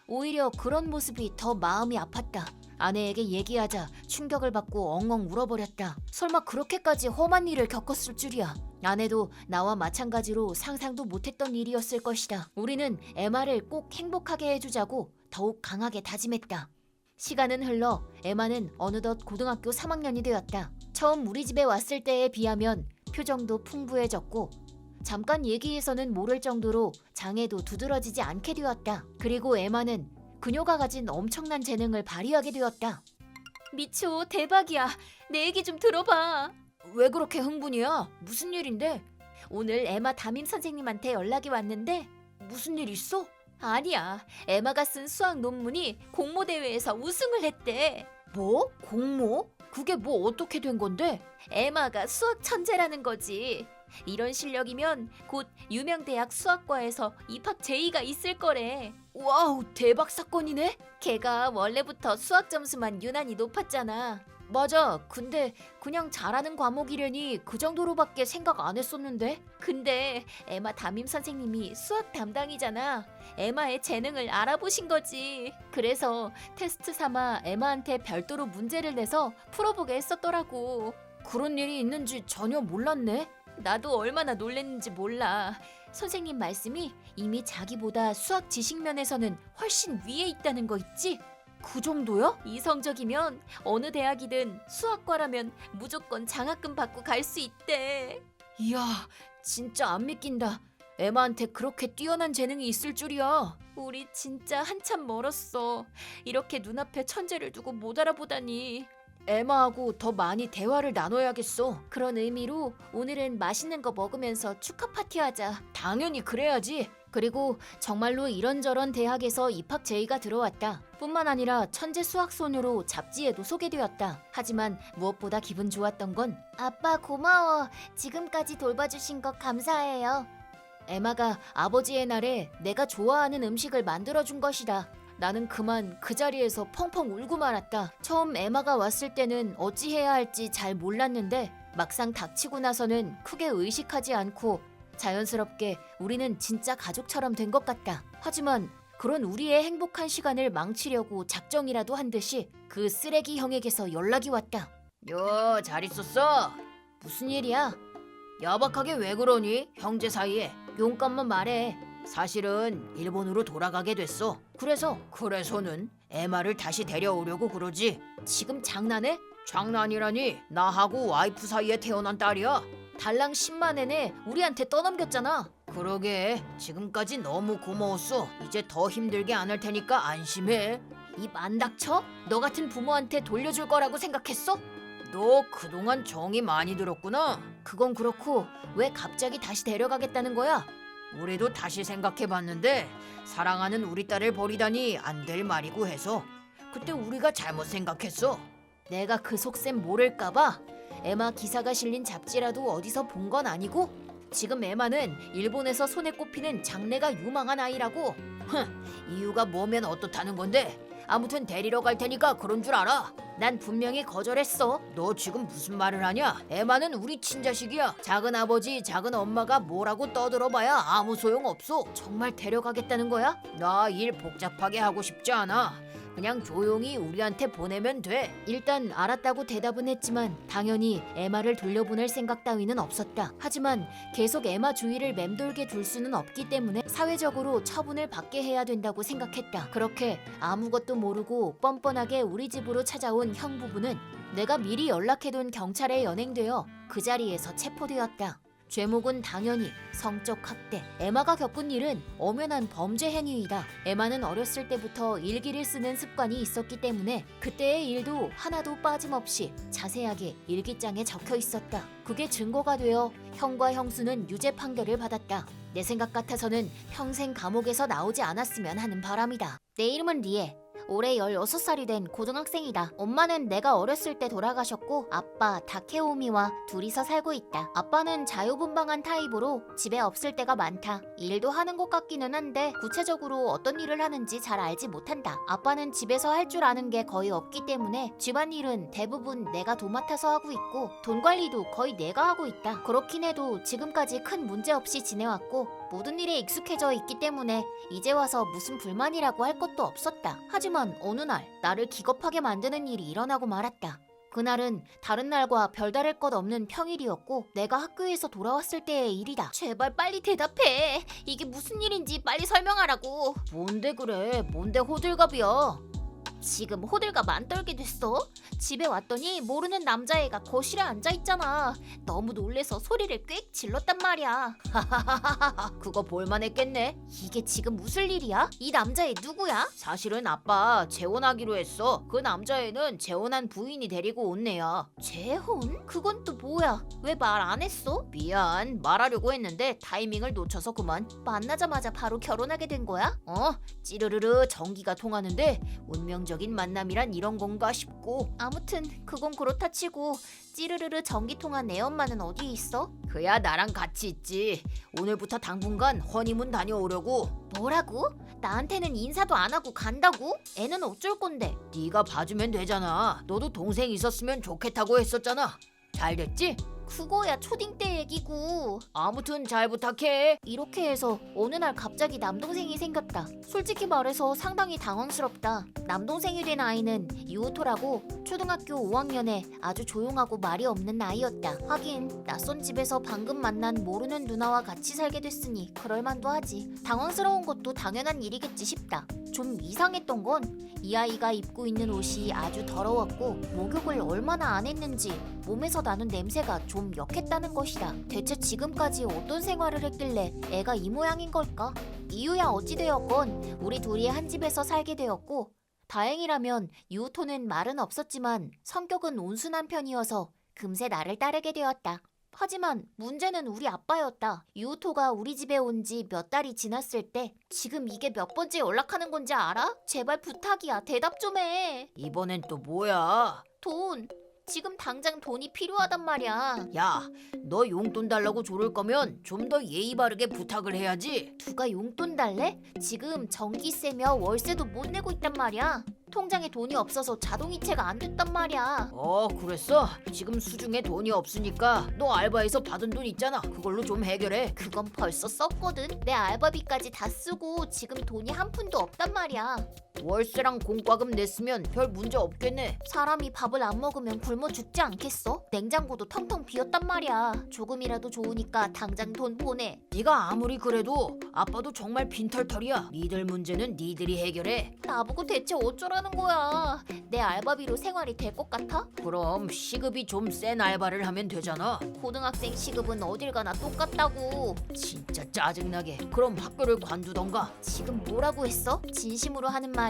오히려 그런 모습이 더 마음이 아팠다. 아내에게 얘기하자 충격을 받고 엉엉 울어버렸다. 설마 그렇게까지 험한 일을 겪었을 줄이야. 아내도 나와 마찬가지로 상상도 못했던 일이었을 것이다. 우리는 에마를 꼭 행복하게 해주자고 더욱 강하게 다짐했다. 시간은 흘러 에마는 어느덧 고등학교 3학년이 되었다. 처음 우리 집에 왔을 때에 비하면 표정도 풍부해졌고 잠깐 얘기해서는 모를 정도로 장애도 두드러지지 않게 되었다. 그리고 에마는 그녀가 가진 엄청난 재능을 발휘하게 되었다. 미초, 대박이야. 내 얘기 좀 들어봐. 왜 그렇게 흥분이야? 무슨 일인데? 오늘 에마 담임 선생님한테 연락이 왔는데 무슨 일 있어? 아니야. 에마가 쓴 수학 논문이 공모대회에서 우승을 했대. 뭐? 공모? 그게 뭐 어떻게 된 건데? 에마가 수학 천재라는 거지. 이런 실력이면 곧 유명 대학 수학과에서 입학 제의가 있을 거래. 와우, 대박 사건이네. 걔가 원래부터 수학 점수만 유난히 높았잖아. 맞아. 근데 그냥 잘하는 과목이려니 그 정도로밖에 생각 안 했었는데. 근데 에마 담임 선생님이 수학 담당이잖아. 에마의 재능을 알아보신 거지. 그래서 테스트 삼아 에마한테 별도로 문제를 내서 풀어보게 했었더라고. 그런 일이 있는지 전혀 몰랐네. 나도 얼마나 놀랬는지 몰라. 선생님 말씀이 이미 자기보다 수학 지식 면에서는 훨씬 위에 있다는 거 있지? 그 정도야? 이 성적이면 어느 대학이든 수학과라면 무조건 장학금 받고 갈 수 있대. 이야, 진짜 안 믿긴다. 에마한테 그렇게 뛰어난 재능이 있을 줄이야. 우리 진짜 한참 멀었어. 이렇게 눈앞에 천재를 두고 못 알아보다니. 에마하고 더 많이 대화를 나눠야겠어. 그런 의미로 오늘은 맛있는 거 먹으면서 축하 파티하자. 당연히 그래야지. 그리고 정말로 이런저런 대학에서 입학 제의가 들어왔다. 뿐만 아니라 천재 수학소녀로 잡지에도 소개되었다. 하지만 무엇보다 기분 좋았던 건 아빠 고마워. 지금까지 돌봐주신 것 감사해요. 에마가 아버지의 날에 내가 좋아하는 음식을 만들어준 것이다. 나는 그만 그 자리에서 펑펑 울고 말았다. 처음 에마가 왔을 때는 어찌해야 할지 잘 몰랐는데 막상 닥치고 나서는 크게 의식하지 않고 자연스럽게 우리는 진짜 가족처럼 된 것 같다. 하지만 그런 우리의 행복한 시간을 망치려고 작정이라도 한 듯이 그 쓰레기 형에게서 연락이 왔다. 야, 잘 있었어? 무슨 일이야? 야박하게 왜 그러니? 형제 사이에. 용건만 말해. 사실은 일본으로 돌아가게 됐어. 그래서는 에마를 다시 데려오려고 그러지. 지금 장난해? 장난이라니. 나하고 와이프 사이에 태어난 딸이야. 달랑 10만 엔에 우리한테 떠넘겼잖아. 그러게. 지금까지 너무 고마웠어. 이제 더 힘들게 안 할 테니까 안심해. 입 안 닥쳐? 너 같은 부모한테 돌려줄 거라고 생각했어? 너 그동안 정이 많이 들었구나. 그건 그렇고 왜 갑자기 다시 데려가겠다는 거야? 우리도 다시 생각해봤는데 사랑하는 우리 딸을 버리다니 안 될 말이고 해서 그때 우리가 잘못 생각했어. 내가 그 속셈 모를까봐? 에마 기사가 실린 잡지라도 어디서 본 건 아니고? 지금 에마는 일본에서 손에 꼽히는 장래가 유망한 아이라고. 이유가 뭐면 어떻다는 건데? 아무튼 데리러 갈 테니까 그런 줄 알아. 난 분명히 거절했어. 너 지금 무슨 말을 하냐? 에마는 우리 친자식이야. 작은 아버지, 작은 엄마가 뭐라고 떠들어봐야 아무 소용 없어. 정말 데려가겠다는 거야? 나 일 복잡하게 하고 싶지 않아. 그냥 조용히 우리한테 보내면 돼. 일단 알았다고 대답은 했지만 당연히 에마를 돌려보낼 생각 따위는 없었다. 하지만 계속 에마 주위를 맴돌게 둘 수는 없기 때문에 사회적으로 처분을 받게 해야 된다고 생각했다. 그렇게 아무것도 모르고 뻔뻔하게 우리 집으로 찾아온 형 부부는 내가 미리 연락해둔 경찰에 연행되어 그 자리에서 체포되었다. 죄목은 당연히 성적 학대. 에마가 겪은 일은 엄연한 범죄 행위이다. 에마는 어렸을 때부터 일기를 쓰는 습관이 있었기 때문에 그때의 일도 하나도 빠짐없이 자세하게 일기장에 적혀 있었다. 그게 증거가 되어 형과 형수는 유죄 판결을 받았다. 내 생각 같아서는 평생 감옥에서 나오지 않았으면 하는 바람이다. 내 이름은 리에. 올해 16살이 된 고등학생이다. 엄마는 내가 어렸을 때 돌아가셨고 아빠 다케오미와 둘이서 살고 있다. 아빠는 자유분방한 타입으로 집에 없을 때가 많다. 일도 하는 것 같기는 한데 구체적으로 어떤 일을 하는지 잘 알지 못한다. 아빠는 집에서 할 줄 아는 게 거의 없기 때문에 집안일은 대부분 내가 도맡아서 하고 있고 돈 관리도 거의 내가 하고 있다. 그렇긴 해도 지금까지 큰 문제 없이 지내왔고 모든 일에 익숙해져 있기 때문에 이제 와서 무슨 불만이라고 할 것도 없었다. 하지만 어느 날 나를 기겁하게 만드는 일이 일어나고 말았다. 그날은 다른 날과 별다를 것 없는 평일이었고 내가 학교에서 돌아왔을 때의 일이다. 제발 빨리 대답해. 이게 무슨 일인지 빨리 설명하라고. 뭔데 그래? 뭔데 호들갑이야? 지금 호들갑 안 떨게 됐어? 집에 왔더니 모르는 남자애가 거실에 앉아있잖아. 너무 놀래서 소리를 꽥 질렀단 말이야. 그거 볼만했겠네. 이게 지금 무슨 일이야? 이 남자애 누구야? 사실은 아빠 재혼하기로 했어. 그 남자애는 재혼한 부인이 데리고 온 애야. 재혼? 그건 또 뭐야? 왜 말 안 했어? 미안, 말하려고 했는데 타이밍을 놓쳐서 그만. 만나자마자 바로 결혼하게 된 거야? 찌르르르 전기가 통하는데 운명적인 만남이란 이런 건가 싶고. 아무튼 그건 그렇다 치고 찌르르르 전기 통한 애 엄마는 어디 있어? 그야 나랑 같이 있지. 오늘부터 당분간 허니문 다녀오려고. 뭐라고? 나한테는 인사도 안 하고 간다고? 애는 어쩔 건데? 네가 봐주면 되잖아. 너도 동생 있었으면 좋겠다고 했었잖아. 잘 됐지? 그거야 초딩 때 얘기고. 아무튼 잘 부탁해. 이렇게 해서 어느 날 갑자기 남동생이 생겼다. 솔직히 말해서 상당히 당황스럽다. 남동생이 된 아이는 유우토라고 초등학교 5학년에 아주 조용하고 말이 없는 아이였다. 하긴 낯선 집에서 방금 만난 모르는 누나와 같이 살게 됐으니 그럴만도 하지. 당황스러운 것도 당연한 일이겠지 싶다. 좀 이상했던 건 이 아이가 입고 있는 옷이 아주 더러웠고 목욕을 얼마나 안 했는지 몸에서 나는 냄새가 좀 역했다는 것이다. 대체 지금까지 어떤 생활을 했길래 애가 이 모양인 걸까? 이유야 어찌되었건 우리 둘이 한 집에서 살게 되었고 다행이라면 유우토는 말은 없었지만 성격은 온순한 편이어서 금세 나를 따르게 되었다. 하지만 문제는 우리 아빠였다. 유우토가 우리 집에 온 지 몇 달이 지났을 때 지금 이게 몇 번째 연락하는 건지 알아? 제발 부탁이야. 대답 좀 해. 이번엔 또 뭐야? 돈. 지금 당장 돈이 필요하단 말이야. 야, 너 용돈 달라고 조를 거면 좀 더 예의 바르게 부탁을 해야지. 누가 용돈 달래? 지금 전기세며 월세도 못 내고 있단 말이야. 통장에 돈이 없어서 자동이체가 안 됐단 말이야. 그랬어? 지금 수중에 돈이 없으니까 너 알바에서 받은 돈 있잖아. 그걸로 좀 해결해. 그건 벌써 썼거든. 내 알바비까지 다 쓰고 지금 돈이 한 푼도 없단 말이야. 월세랑 공과금 냈으면 별 문제 없겠네. 사람이 밥을 안 먹으면 굶어 죽지 않겠어? 냉장고도 텅텅 비었단 말이야. 조금이라도 좋으니까 당장 돈 보내. 네가 아무리 그래도 아빠도 정말 빈털털이야. 니들 문제는 니들이 해결해. 나보고 대체 어쩌라는 거야. 내 알바비로 생활이 될 것 같아? 그럼 시급이 좀 센 알바를 하면 되잖아. 고등학생 시급은 어딜 가나 똑같다고. 진짜 짜증나게. 그럼 학교를 관두던가. 지금 뭐라고 했어? 진심으로 하는 말이야?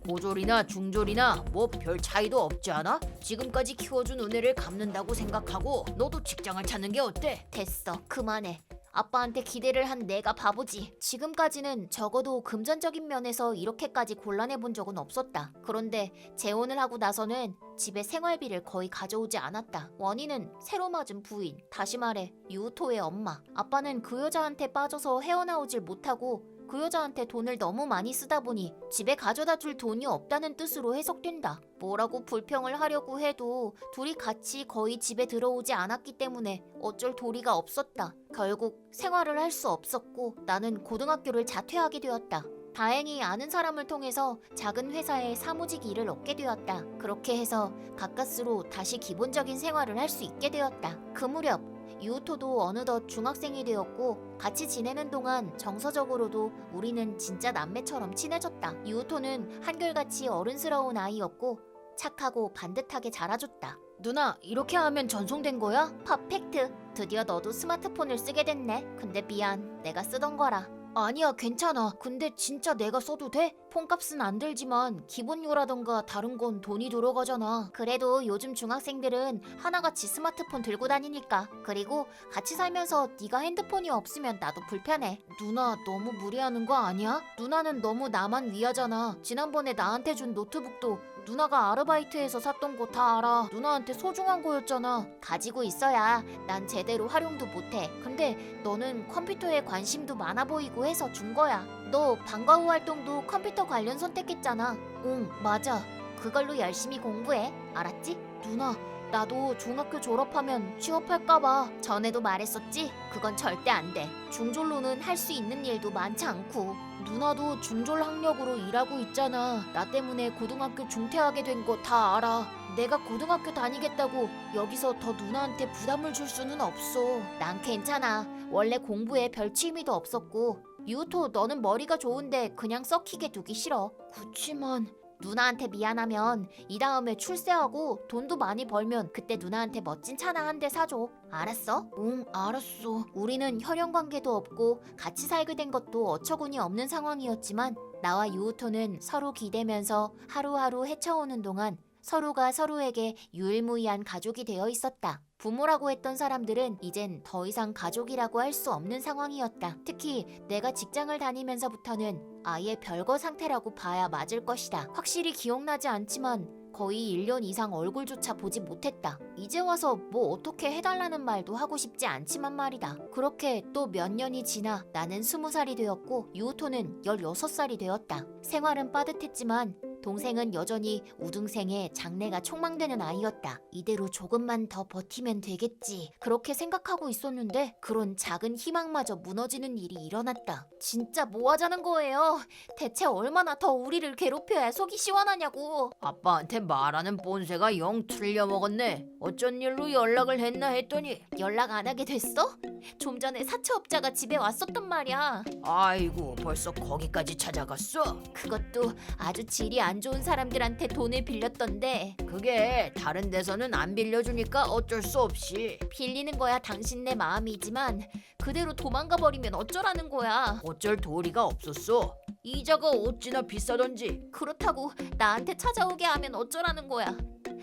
고졸이나 중졸이나 뭐 별 차이도 없지 않아? 지금까지 키워준 은혜를 갚는다고 생각하고 너도 직장을 찾는 게 어때? 됐어. 그만해. 아빠한테 기대를 한 내가 바보지. 지금까지는 적어도 금전적인 면에서 이렇게까지 곤란해 본 적은 없었다. 그런데 재혼을 하고 나서는 집에 생활비를 거의 가져오지 않았다. 원인은 새로 맞은 부인, 다시 말해 유토의 엄마. 아빠는 그 여자한테 빠져서 헤어나오질 못하고 그 여자한테 돈을 너무 많이 쓰다 보니 집에 가져다 줄 돈이 없다는 뜻으로 해석된다. 뭐라고 불평을 하려고 해도 둘이 같이 거의 집에 들어오지 않았기 때문에 어쩔 도리가 없었다. 결국 생활을 할 수 없었고 나는 고등학교를 자퇴하게 되었다. 다행히 아는 사람을 통해서 작은 회사에 사무직 일을 얻게 되었다. 그렇게 해서 가까스로 다시 기본적인 생활을 할 수 있게 되었다. 그 무렵 유토도 어느덧 중학생이 되었고 같이 지내는 동안 정서적으로도 우리는 진짜 남매처럼 친해졌다. 유토는 한결같이 어른스러운 아이였고 착하고 반듯하게 자라줬다. 누나, 이렇게 하면 전송된 거야? 퍼펙트. 드디어 너도 스마트폰을 쓰게 됐네. 근데 미안. 내가 쓰던 거라. 아니야, 괜찮아. 근데 진짜 내가 써도 돼? 폰값은 안 들지만 기본료라던가 다른 건 돈이 들어가잖아. 그래도 요즘 중학생들은 하나같이 스마트폰 들고 다니니까. 그리고 같이 살면서 네가 핸드폰이 없으면 나도 불편해. 누나, 너무 무리하는 거 아니야? 누나는 너무 나만 위하잖아. 지난번에 나한테 준 노트북도 누나가 아르바이트해서 샀던 거 다 알아. 누나한테 소중한 거였잖아. 가지고 있어야 난 제대로 활용도 못해. 근데 너는 컴퓨터에 관심도 많아 보이고 해서 준 거야. 너 방과 후 활동도 컴퓨터 관련 선택했잖아. 응, 맞아. 그걸로 열심히 공부해. 알았지? 누나, 나도 중학교 졸업하면 취업할까봐. 전에도 말했었지? 그건 절대 안 돼. 중졸로는 할 수 있는 일도 많지 않고. 누나도 중졸 학력으로 일하고 있잖아. 나 때문에 고등학교 중퇴하게 된 거 다 알아. 내가 고등학교 다니겠다고 여기서 더 누나한테 부담을 줄 수는 없어. 난 괜찮아. 원래 공부에 별 취미도 없었고. 유토, 너는 머리가 좋은데 그냥 썩히게 두기 싫어. 그치만 누나한테 미안하면 이 다음에 출세하고 돈도 많이 벌면 그때 누나한테 멋진 차나 한 대 사줘. 알았어? 응, 알았어. 우리는 혈연 관계도 없고 같이 살게 된 것도 어처구니 없는 상황이었지만 나와 유우토는 서로 기대면서 하루하루 헤쳐오는 동안 서로가 서로에게 유일무이한 가족이 되어 있었다. 부모라고 했던 사람들은 이젠 더 이상 가족이라고 할 수 없는 상황이었다. 특히 내가 직장을 다니면서부터는 아예 별거 상태라고 봐야 맞을 것이다. 확실히 기억나지 않지만 거의 1년 이상 얼굴조차 보지 못했다. 이제 와서 뭐 어떻게 해달라는 말도 하고 싶지 않지만 말이다. 그렇게 또 몇 년이 지나 나는 20살이 되었고 유우토는 16살이 되었다. 생활은 빠듯했지만 동생은 여전히 우등생에 장래가 촉망되는 아이였다. 이대로 조금만 더 버티면 되겠지. 그렇게 생각하고 있었는데 그런 작은 희망마저 무너지는 일이 일어났다. 진짜 뭐 하자는 거예요? 대체 얼마나 더 우리를 괴롭혀야 속이 시원하냐고. 아빠한테 말하는 본새가 영 틀려먹었네. 어쩐 일로 연락을 했나 했더니 연락 안 하게 됐어? 좀 전에 사채업자가 집에 왔었단 말이야. 아이고 벌써 거기까지 찾아갔어? 그것도 아주 질이 안 좋은 사람들한테 돈을 빌렸던데 그게 다른 데서는 안 빌려주니까 어쩔 수 없이. 빌리는 거야 당신네 마음이지만 그대로 도망가 버리면 어쩌라는 거야. 어쩔 도리가 없었어. 이자가 어찌나 비싸던지. 그렇다고 나한테 찾아오게 하면 어쩌라는 거야.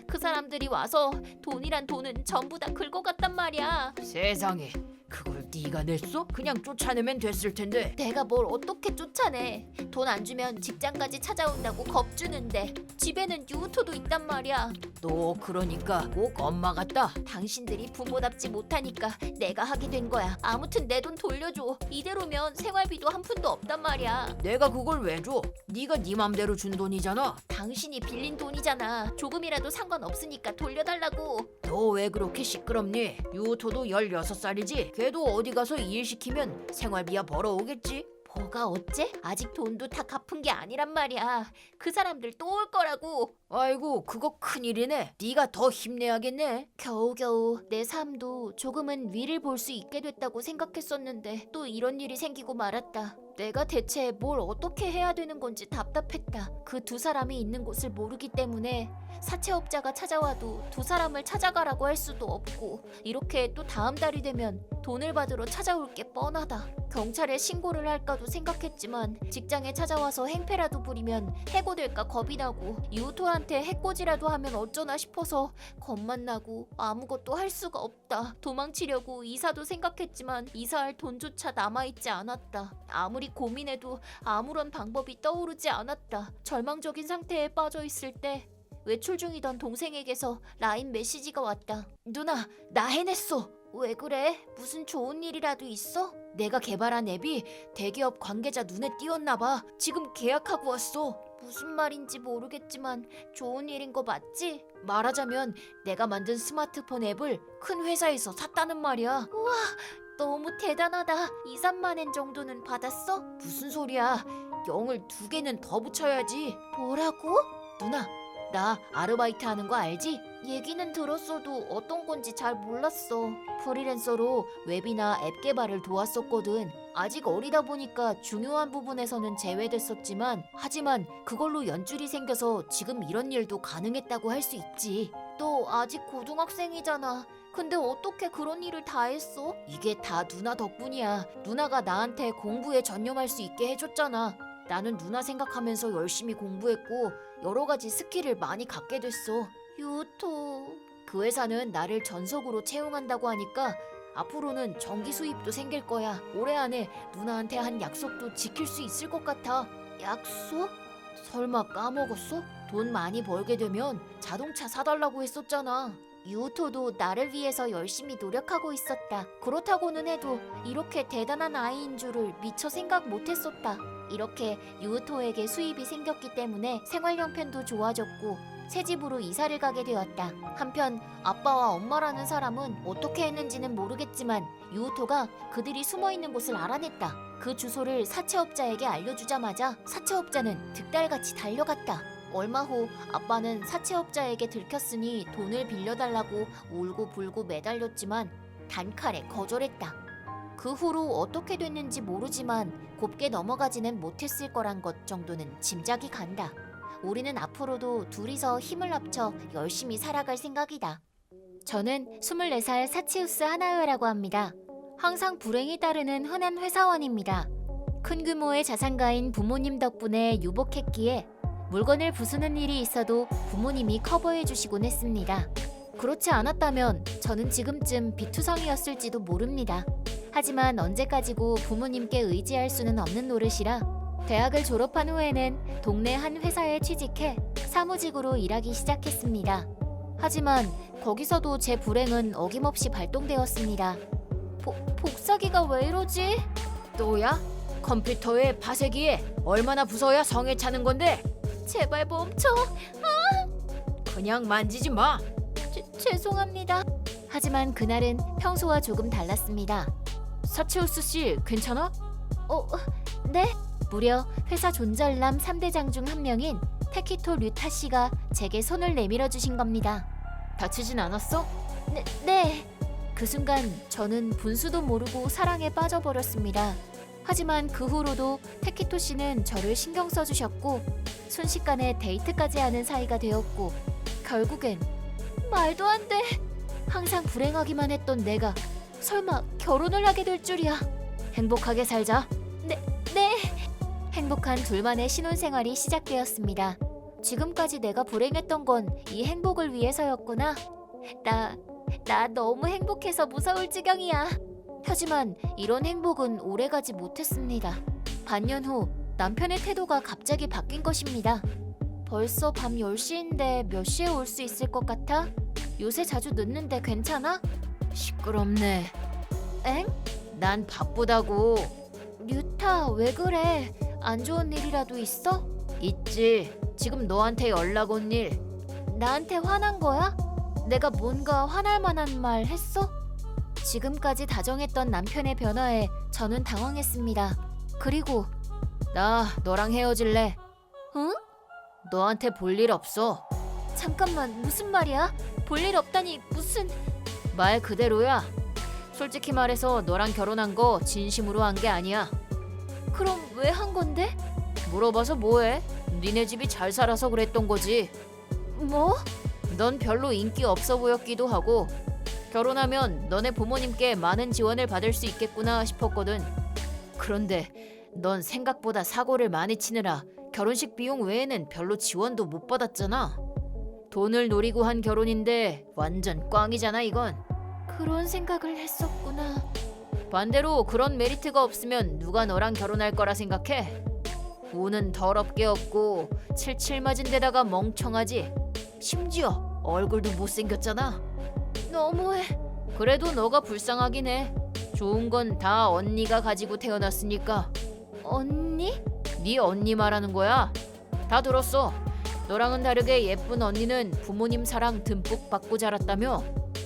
그 사람들이 와서 돈이란 돈은 전부 다 긁어갔단 말이야. 세상에, 그걸 네가 냈어? 그냥 쫓아내면 됐을 텐데. 내가 뭘 어떻게 쫓아내. 돈 안 주면 직장까지 찾아온다고 겁주는데 집에는 유토도 있단 말이야. 너 그러니까 꼭 엄마 같다. 당신들이 부모답지 못하니까 내가 하게 된 거야. 아무튼 내 돈 돌려줘. 이대로면 생활비도 한 푼도 없단 말이야. 내가 그걸 왜 줘? 네가 네 맘대로 준 돈이잖아. 당신이 빌린 돈이잖아. 조금이라도 상관없으니까 돌려달라고. 너 왜 그렇게 시끄럽니? 유토도 16살이지? 걔도 어디 가서 일 시키면 생활비야 벌어오겠지? 뭐가 어째? 아직 돈도 다 갚은 게 아니란 말이야. 그 사람들 또 올 거라고. 아이고 그거 큰일이네. 네가 더 힘내야겠네. 겨우겨우 내 삶도 조금은 위를 볼 수 있게 됐다고 생각했었는데 또 이런 일이 생기고 말았다. 내가 대체 뭘 어떻게 해야 되는 건지 답답했다. 그 두 사람이 있는 곳을 모르기 때문에 사채업자가 찾아와도 두 사람을 찾아가라고 할 수도 없고 이렇게 또 다음 달이 되면 돈을 받으러 찾아올 게 뻔하다. 경찰에 신고를 할까도 생각했지만 직장에 찾아와서 행패라도 부리면 해고될까 겁이 나고 유토한테 해코지라도 하면 어쩌나 싶어서 겁만 나고 아무것도 할 수가 없다. 도망치려고 이사도 생각했지만 이사할 돈조차 남아있지 않았다. 아무리 고민해도 아무런 방법이 떠오르지 않았다. 절망적인 상태에 빠져 있을 때 외출 중이던 동생에게서 라인 메시지가 왔다. 누나, 나 해냈어. 왜 그래? 무슨 좋은 일이라도 있어? 내가 개발한 앱이 대기업 관계자 눈에 띄었나 봐. 지금 계약하고 왔어. 무슨 말인지 모르겠지만 좋은 일인 거 맞지? 말하자면 내가 만든 스마트폰 앱을 큰 회사에서 샀다는 말이야. 우와, 너무 대단하다. 2, 3만 엔 정도는 받았어? 무슨 소리야. 0을 2개는 더 붙여야지. 뭐라고? 누나, 나 아르바이트 하는 거 알지? 얘기는 들었어도 어떤 건지 잘 몰랐어. 프리랜서로 웹이나 앱 개발을 도왔었거든. 아직 어리다 보니까 중요한 부분에서는 제외됐었지만 하지만 그걸로 연줄이 생겨서 지금 이런 일도 가능했다고 할 수 있지. 너 아직 고등학생이잖아. 근데 어떻게 그런 일을 다 했어? 이게 다 누나 덕분이야. 누나가 나한테 공부에 전념할 수 있게 해줬잖아. 나는 누나 생각하면서 열심히 공부했고 여러 가지 스킬을 많이 갖게 됐어. 유토. 그 회사는 나를 전속으로 채용한다고 하니까 앞으로는 정기 수입도 생길 거야. 올해 안에 누나한테 한 약속도 지킬 수 있을 것 같아. 약속? 설마 까먹었어? 돈 많이 벌게 되면 자동차 사달라고 했었잖아. 유토도 나를 위해서 열심히 노력하고 있었다. 그렇다고는 해도 이렇게 대단한 아이인 줄을 미처 생각 못했었다. 이렇게 유토에게 수입이 생겼기 때문에 생활 형편도 좋아졌고 새 집으로 이사를 가게 되었다. 한편 아빠와 엄마라는 사람은 어떻게 했는지는 모르겠지만 유토가 그들이 숨어있는 곳을 알아냈다. 그 주소를 사채업자에게 알려주자마자 사채업자는 득달같이 달려갔다. 얼마 후 아빠는 사채업자에게 들켰으니 돈을 빌려달라고 울고불고 매달렸지만 단칼에 거절했다. 그 후로 어떻게 됐는지 모르지만 곱게 넘어가지는 못했을 거란 것 정도는 짐작이 간다. 우리는 앞으로도 둘이서 힘을 합쳐 열심히 살아갈 생각이다. 저는 24살 사치우스 하나요라고 합니다. 항상 불행이 따르는 흔한 회사원입니다. 큰 규모의 자산가인 부모님 덕분에 유복했기에 물건을 부수는 일이 있어도 부모님이 커버해 주시곤 했습니다. 그렇지 않았다면 저는 지금쯤 비투성이었을지도 모릅니다. 하지만 언제까지고 부모님께 의지할 수는 없는 노릇이라 대학을 졸업한 후에는 동네 한 회사에 취직해 사무직으로 일하기 시작했습니다. 하지만 거기서도 제 불행은 어김없이 발동되었습니다. 복사기가 왜 이러지? 또야? 컴퓨터에 파쇄기에 얼마나 부숴야 성에 차는 건데? 제발 멈춰. 그냥 만지지 마. 죄송합니다. 하지만 그날은 평소와 조금 달랐습니다. 사체우스 씨 괜찮아? 네? 무려 회사 존잘남 3대장 중 한 명인 테키토 류타 씨가 제게 손을 내밀어 주신 겁니다. 다치진 않았어? 네. 그 순간 저는 분수도 모르고 사랑에 빠져버렸습니다. 하지만 그 후로도 테키토 씨는 저를 신경 써주셨고 순식간에 데이트까지 하는 사이가 되었고 결국엔 말도 안 돼. 항상 불행하기만 했던 내가 설마 결혼을 하게 될 줄이야. 행복하게 살자. 네. 행복한 둘만의 신혼생활이 시작되었습니다. 지금까지 내가 불행했던 건 이 행복을 위해서였구나. 나 너무 행복해서 무서울 지경이야. 하지만 이런 행복은 오래가지 못했습니다. 반년 후 남편의 태도가 갑자기 바뀐 것입니다. 벌써 밤 10시인데 몇 시에 올 수 있을 것 같아? 요새 자주 늦는데 괜찮아? 시끄럽네. 엥? 난 바쁘다고. 류타, 왜 그래? 안 좋은 일이라도 있어? 있지. 지금 너한테 연락 온 일. 나한테 화난 거야? 내가 뭔가 화날 만한 말 했어? 지금까지 다정했던 남편의 변화에 저는 당황했습니다. 그리고 나 너랑 헤어질래. 응? 너한테 볼 일 없어. 잠깐만, 무슨 말이야? 볼 일 없다니 무슨... 말 그대로야. 솔직히 말해서 너랑 결혼한 거 진심으로 한 게 아니야. 그럼 왜 한 건데? 물어봐서 뭐해? 니네 집이 잘 살아서 그랬던 거지. 뭐? 넌 별로 인기 없어 보였기도 하고 결혼하면 너네 부모님께 많은 지원을 받을 수 있겠구나 싶었거든. 그런데 넌 생각보다 사고를 많이 치느라 결혼식 비용 외에는 별로 지원도 못 받았잖아. 돈을 노리고 한 결혼인데 완전 꽝이잖아 이건. 그런 생각을 했었구나. 반대로 그런 메리트가 없으면 누가 너랑 결혼할 거라 생각해? 운은 더럽게 없고 칠칠 맞은 데다가 멍청하지. 심지어 얼굴도 못생겼잖아. 너무해. 그래도 너가 불쌍하긴 해. 좋은 건 다 언니가 가지고 태어났으니까. 언니? 네 언니 말하는 거야. 다 들었어. 너랑은 다르게 예쁜 언니는 부모님 사랑 듬뿍 받고 자랐다며.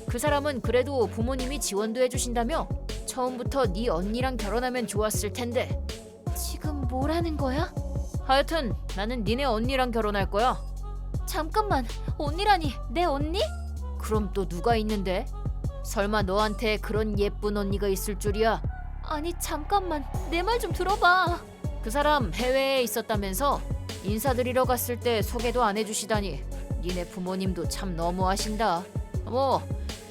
그 사람은 그래도 부모님이 지원도 해주신다며. 처음부터 네 언니랑 결혼하면 좋았을 텐데. 지금 뭐라는 거야? 하여튼 나는 니네 언니랑 결혼할 거야. 잠깐만, 언니라니 내 언니? 그럼 또 누가 있는데? 설마 너한테 그런 예쁜 언니가 있을 줄이야? 아니 잠깐만, 내 말 좀 들어봐. 그 사람 해외에 있었다면서? 인사드리러 갔을 때 소개도 안 해주시다니. 니네 부모님도 참 너무하신다. 뭐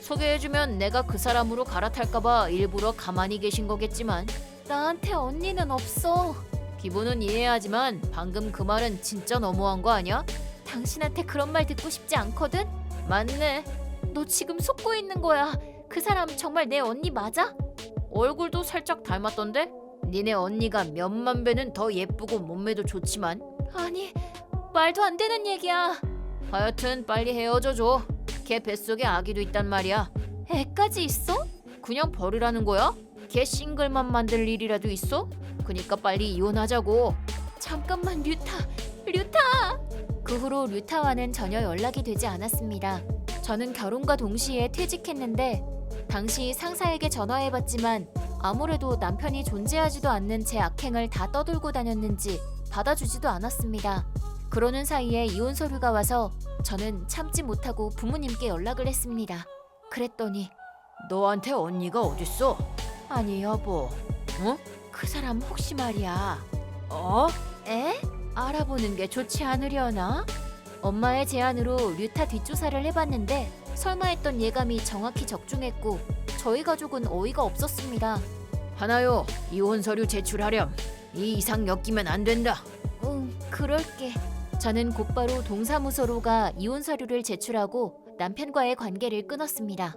소개해주면 내가 그 사람으로 갈아탈까봐 일부러 가만히 계신 거겠지만. 나한테 언니는 없어. 기분은 이해하지만 방금 그 말은 진짜 너무한 거 아니야? 당신한테 그런 말 듣고 싶지 않거든? 맞네. 너 지금 속고 있는 거야. 그 사람 정말 내 언니 맞아? 얼굴도 살짝 닮았던데? 니네 언니가 몇만 배는 더 예쁘고 몸매도 좋지만. 아니, 말도 안 되는 얘기야. 하여튼 빨리 헤어져줘. 걔 뱃속에 아기도 있단 말이야. 애까지 있어? 그냥 버리라는 거야? 걔 싱글만 만들 일이라도 있어? 그니까 빨리 이혼하자고. 잠깐만, 류타. 그 후로 류타와는 전혀 연락이 되지 않았습니다. 저는 결혼과 동시에 퇴직했는데 당시 상사에게 전화해봤지만 아무래도 남편이 존재하지도 않는 제 악행을 다 떠들고 다녔는지 받아주지도 않았습니다. 그러는 사이에 이혼 서류가 와서 저는 참지 못하고 부모님께 연락을 했습니다. 그랬더니 너한테 언니가 어딨어? 아니 여보, 어? 그 사람 혹시 말이야. 어? 에? 알아보는 게 좋지 않으려나? 엄마의 제안으로 류타 뒷조사를 해봤는데 설마 했던 예감이 정확히 적중했고 저희 가족은 어이가 없었습니다. 하나요, 이혼 서류 제출하렴. 이 이상 엮이면 안 된다. 응, 그럴게. 저는 곧바로 동사무소로 가 이혼 서류를 제출하고 남편과의 관계를 끊었습니다.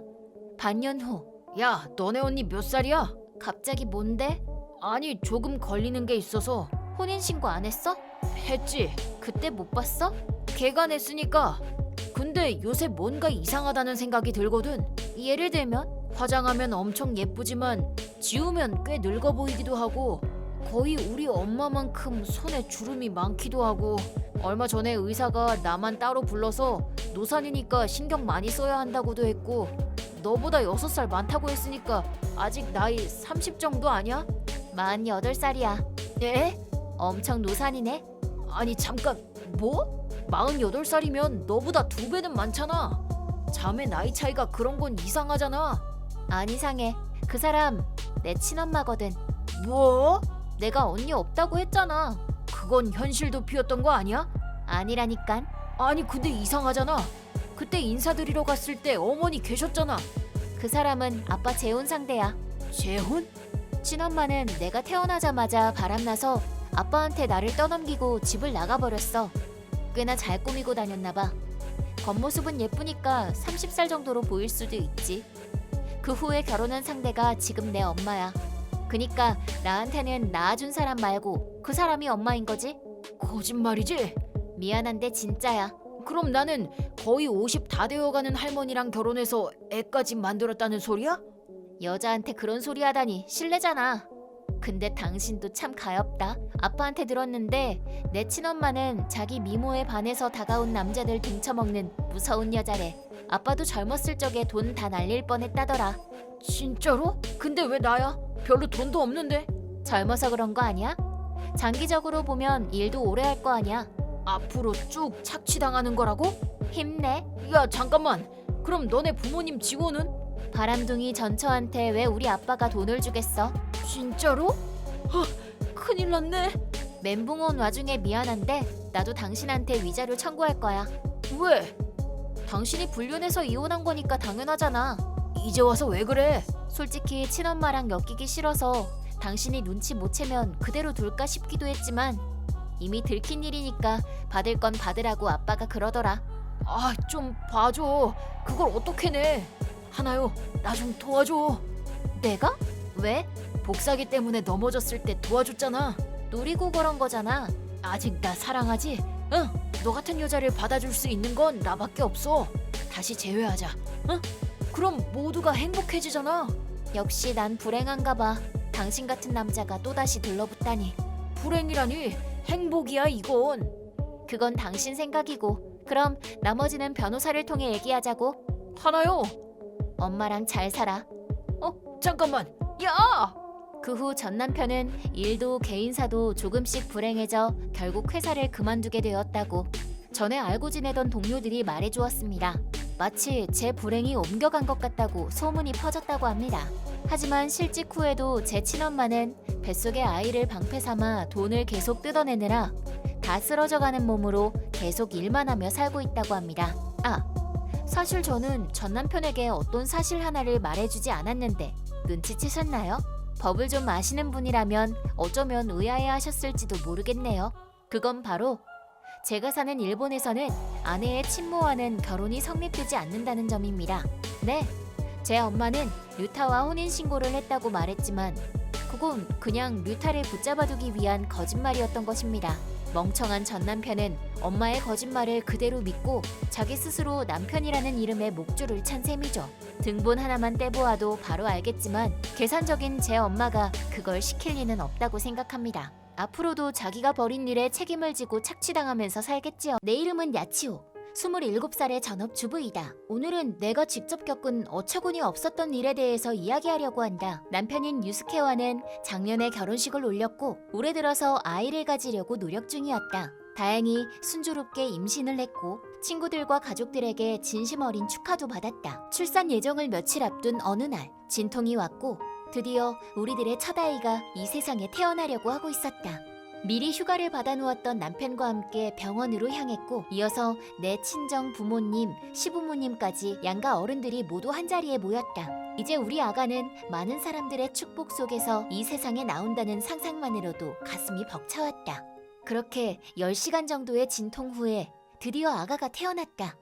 반년 후, 야, 너네 언니 몇 살이야? 갑자기 뭔데? 아니, 조금 걸리는 게 있어서. 혼인신고 안 했어? 했지. 그때 못 봤어? 걔가 냈으니까. 근데 요새 뭔가 이상하다는 생각이 들거든. 예를 들면 화장하면 엄청 예쁘지만 지우면 꽤 늙어 보이기도 하고 거의 우리 엄마만큼 손에 주름이 많기도 하고 얼마 전에 의사가 나만 따로 불러서 노산이니까 신경 많이 써야 한다고도 했고 너보다 6살 많다고 했으니까 아직 나이 30 정도 아니야? 48살이야. 예? 엄청 노산이네. 아니 잠깐 뭐? 48살이면 너보다 2배는 많잖아. 자매 나이 차이가 그런 건 이상하잖아. 안 이상해. 그 사람 내 친엄마거든. 뭐? 내가 언니 없다고 했잖아. 그건 현실 도피였던 거 아니야? 아니라니깐. 아니 근데 이상하잖아. 그때 인사드리러 갔을 때 어머니 계셨잖아. 그 사람은 아빠 재혼 상대야. 재혼? 친엄마는 내가 태어나자마자 바람나서 아빠한테 나를 떠넘기고 집을 나가버렸어. 꽤나 잘 꾸미고 다녔나 봐. 겉모습은 예쁘니까 30살 정도로 보일 수도 있지. 그 후에 결혼한 상대가 지금 내 엄마야. 그니까 나한테는 낳아준 사람 말고 그 사람이 엄마인 거지? 거짓말이지? 미안한데 진짜야. 그럼 나는 거의 50 다 되어가는 할머니랑 결혼해서 애까지 만들었다는 소리야? 여자한테 그런 소리 하다니 실례잖아. 근데 당신도 참 가엽다. 아빠한테 들었는데 내 친엄마는 자기 미모에 반해서 다가온 남자들 등쳐먹는 무서운 여자래. 아빠도 젊었을 적에 돈 다 날릴 뻔했다더라. 진짜로? 근데 왜 나야? 별로 돈도 없는데. 젊어서 그런 거 아니야? 장기적으로 보면 일도 오래 할 거 아니야. 앞으로 쭉 착취당하는 거라고? 힘내. 야 잠깐만. 그럼 너네 부모님 지원은? 바람둥이 전처한테 왜 우리 아빠가 돈을 주겠어? 진짜로? 큰일 났네. 멘붕 온 와중에 미안한데 나도 당신한테 위자료 청구할 거야. 왜? 당신이 불륜해서 이혼한 거니까 당연하잖아. 이제 와서 왜 그래? 솔직히 친엄마랑 엮이기 싫어서 당신이 눈치 못 채면 그대로 둘까 싶기도 했지만 이미 들킨 일이니까 받을 건 받으라고 아빠가 그러더라. 아 좀 봐줘. 그걸 어떻게 내? 하나요, 나 좀 도와줘. 내가? 왜? 복사기 때문에 넘어졌을 때 도와줬잖아. 노리고 그런 거잖아. 아직 나 사랑하지? 응. 너 같은 여자를 받아줄 수 있는 건 나밖에 없어. 다시 재회하자. 응? 그럼 모두가 행복해지잖아. 역시 난 불행한가 봐. 당신 같은 남자가 또다시 들러붙다니. 불행이라니 행복이야 이건. 그건 당신 생각이고. 그럼 나머지는 변호사를 통해 얘기하자고. 하나요. 엄마랑 잘 살아. 잠깐만. 야! 그 후 전 남편은 일도 개인사도 조금씩 불행해져 결국 회사를 그만두게 되었다고 전에 알고 지내던 동료들이 말해주었습니다. 마치 제 불행이 옮겨간 것 같다고 소문이 퍼졌다고 합니다. 하지만 실직 후에도 제 친엄마는 뱃속의 아이를 방패 삼아 돈을 계속 뜯어내느라 다 쓰러져가는 몸으로 계속 일만 하며 살고 있다고 합니다. 사실 저는 전 남편에게 어떤 사실 하나를 말해주지 않았는데 눈치채셨나요? 법을 좀 아시는 분이라면 어쩌면 의아해하셨을지도 모르겠네요. 그건 바로 제가 사는 일본에서는 아내의 친모와는 결혼이 성립되지 않는다는 점입니다. 네, 제 엄마는 류타와 혼인신고를 했다고 말했지만 그건 그냥 류타를 붙잡아두기 위한 거짓말이었던 것입니다. 멍청한 전 남편은 엄마의 거짓말을 그대로 믿고 자기 스스로 남편이라는 이름에 목줄을 찬 셈이죠. 등본 하나만 떼보아도 바로 알겠지만 계산적인 제 엄마가 그걸 시킬 리는 없다고 생각합니다. 앞으로도 자기가 벌인 일에 책임을 지고 착취당하면서 살겠지요. 내 이름은 야치오. 27살의 전업주부이다. 오늘은 내가 직접 겪은 어처구니 없었던 일에 대해서 이야기하려고 한다. 남편인 유스케와는 작년에 결혼식을 올렸고 올해 들어서 아이를 가지려고 노력 중이었다. 다행히 순조롭게 임신을 했고 친구들과 가족들에게 진심 어린 축하도 받았다. 출산 예정을 며칠 앞둔 어느 날 진통이 왔고 드디어 우리들의 첫 아이가 이 세상에 태어나려고 하고 있었다. 미리 휴가를 받아놓았던 남편과 함께 병원으로 향했고 이어서 내 친정 부모님, 시부모님까지 양가 어른들이 모두 한자리에 모였다. 이제 우리 아가는 많은 사람들의 축복 속에서 이 세상에 나온다는 상상만으로도 가슴이 벅차왔다. 그렇게 10시간 정도의 진통 후에 드디어 아가가 태어났다.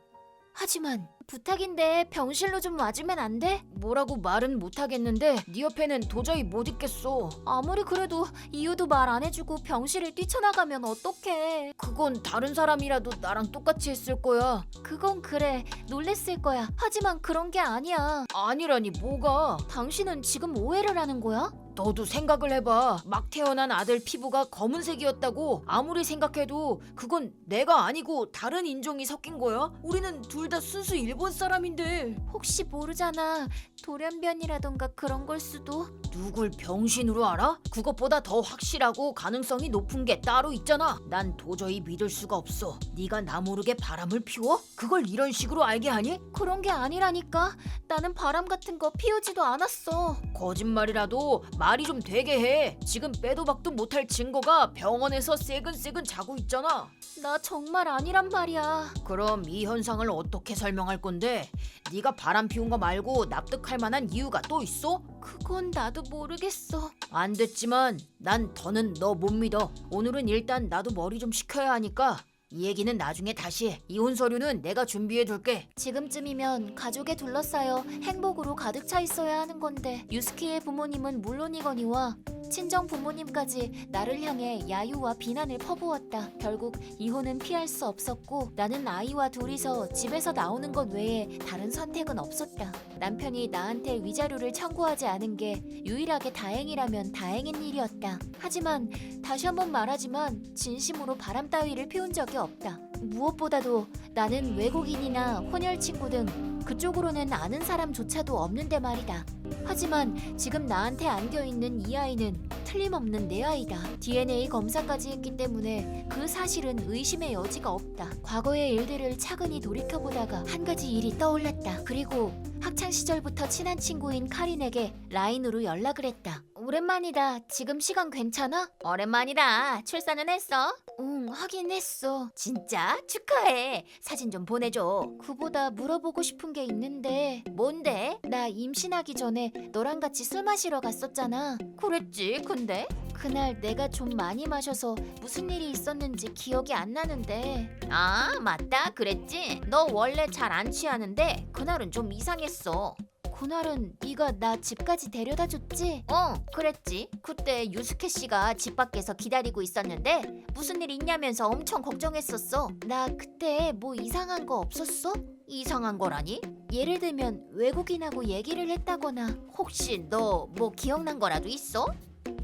하지만 부탁인데 병실로 좀 와주면 안 돼? 뭐라고 말은 못하겠는데 네 옆에는 도저히 못 있겠어. 아무리 그래도 이유도 말 안 해주고 병실을 뛰쳐나가면 어떡해. 그건 다른 사람이라도 나랑 똑같이 했을 거야. 그건 그래. 놀랬을 거야. 하지만 그런 게 아니야. 아니라니 뭐가? 당신은 지금 오해를 하는 거야? 너도 생각을 해봐. 막 태어난 아들 피부가 검은색이었다고 아무리 생각해도 그건 내가 아니고 다른 인종이 섞인 거야. 우리는 둘 다 순수 일본 사람인데. 혹시 모르잖아. 돌연변이라던가 그런 걸 수도. 누굴 병신으로 알아? 그것보다 더 확실하고 가능성이 높은 게 따로 있잖아. 난 도저히 믿을 수가 없어. 네가 나 모르게 바람을 피워? 그걸 이런 식으로 알게 하니? 그런 게 아니라니까. 나는 바람 같은 거 피우지도 않았어. 거짓말이라도 말이 좀 되게 해. 지금 빼도 박도 못할 증거가 병원에서 새근새근 자고 있잖아. 나 정말 아니란 말이야. 그럼 이 현상을 어떻게 설명할 건데? 네가 바람 피운 거 말고 납득할 만한 이유가 또 있어? 그건 나도 모르겠어. 안 됐지만 난 더는 너 못 믿어. 오늘은 일단 나도 머리 좀 식혀야 하니까 이 얘기는 나중에 다시 해. 이혼 서류는 내가 준비해 둘게. 지금쯤이면 가족에 둘러싸여 행복으로 가득 차 있어야 하는 건데 유스케의 부모님은 물론이거니와 친정 부모님까지 나를 향해 야유와 비난을 퍼부었다. 결국 이혼은 피할 수 없었고 나는 아이와 둘이서 집에서 나오는 것 외에 다른 선택은 없었다. 남편이 나한테 위자료를 청구하지 않은 게 유일하게 다행이라면 다행인 일이었다. 하지만 다시 한번 말하지만 진심으로 바람 따위를 피운 적이 없다. 무엇보다도 나는 외국인이나 혼혈 친구 등 그쪽으로는 아는 사람조차도 없는데 말이다. 하지만 지금 나한테 안겨있는 이 아이는 틀림없는 내 아이다. DNA 검사까지 했기 때문에 그 사실은 의심의 여지가 없다. 과거의 일들을 차근히 돌이켜보다가 한 가지 일이 떠올랐다. 그리고 학창시절부터 친한 친구인 카린에게 라인으로 연락을 했다. 오랜만이다. 지금 시간 괜찮아? 오랜만이다. 출산은 했어? 응, 하긴 했어. 진짜? 축하해. 사진 좀 보내줘. 그보다 물어보고 싶은 게 있는데 뭔데? 나 임신하기 전에 너랑 같이 술 마시러 갔었잖아. 그랬지. 근데? 그날 내가 좀 많이 마셔서 무슨 일이 있었는지 기억이 안 나는데 아, 맞다. 그랬지. 너 원래 잘 안 취하는데 그날은 좀 이상했어. 그날은 네가 나 집까지 데려다 줬지? 그랬지. 그때 유스케 씨가 집 밖에서 기다리고 있었는데 무슨 일 있냐면서 엄청 걱정했었어. 나 그때 뭐 이상한 거 없었어? 이상한 거라니? 예를 들면 외국인하고 얘기를 했다거나 혹시 너 뭐 기억난 거라도 있어?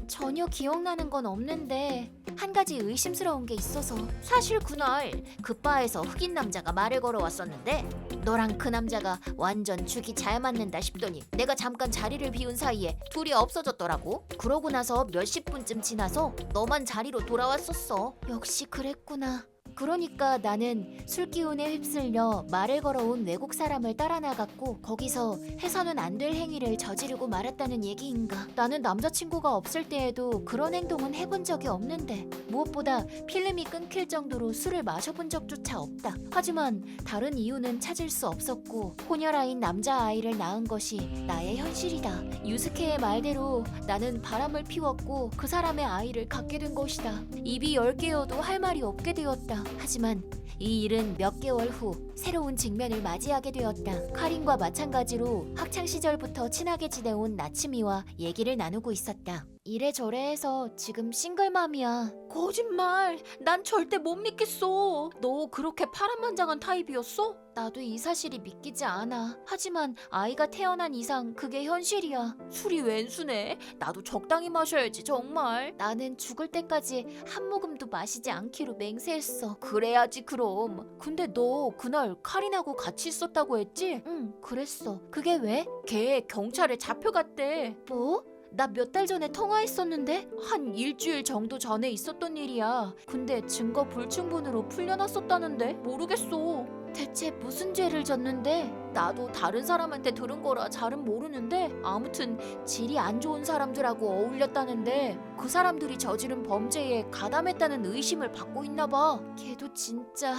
전혀 기억나는 건 없는데 한 가지 의심스러운 게 있어서 사실 그날 그 바에서 흑인 남자가 말을 걸어왔었는데 너랑 그 남자가 완전 죽이 잘 맞는다 싶더니 내가 잠깐 자리를 비운 사이에 둘이 없어졌더라고. 그러고 나서 몇십 분쯤 지나서 너만 자리로 돌아왔었어. 역시 그랬구나. 그러니까 나는 술 기운에 휩쓸려 말을 걸어온 외국 사람을 따라 나갔고 거기서 해서는 안 될 행위를 저지르고 말았다는 얘기인가. 나는 남자친구가 없을 때에도 그런 행동은 해본 적이 없는데 무엇보다 필름이 끊길 정도로 술을 마셔본 적조차 없다. 하지만 다른 이유는 찾을 수 없었고 혼혈아인 남자아이를 낳은 것이 나의 현실이다. 유스케의 말대로 나는 바람을 피웠고 그 사람의 아이를 갖게 된 것이다. 입이 10개여도 할 말이 없게 되었다. 하지만 이 일은 몇 개월 후 새로운 직면을 맞이하게 되었다. 카린과 마찬가지로 학창시절부터 친하게 지내온 나츠미와 얘기를 나누고 있었다. 이래저래 해서 지금 싱글맘이야. 거짓말. 난 절대 못 믿겠어. 너 그렇게 파란만장한 타입이었어? 나도 이 사실이 믿기지 않아. 하지만 아이가 태어난 이상 그게 현실이야. 술이 웬수네. 나도 적당히 마셔야지 정말. 나는 죽을 때까지 한 모금도 마시지 않기로 맹세했어. 그래야지 그럼. 근데 너 그날 카린하고 같이 있었다고 했지? 응, 그랬어. 그게 왜? 걔 경찰에 잡혀갔대. 뭐? 나 몇 달 전에 통화했었는데? 한 일주일 정도 전에 있었던 일이야. 근데 증거 불충분으로 풀려났었다는데 모르겠어. 대체 무슨 죄를 졌는데? 나도 다른 사람한테 들은 거라 잘은 모르는데 아무튼 질이 안 좋은 사람들하고 어울렸다는데 그 사람들이 저지른 범죄에 가담했다는 의심을 받고 있나 봐. 걔도 진짜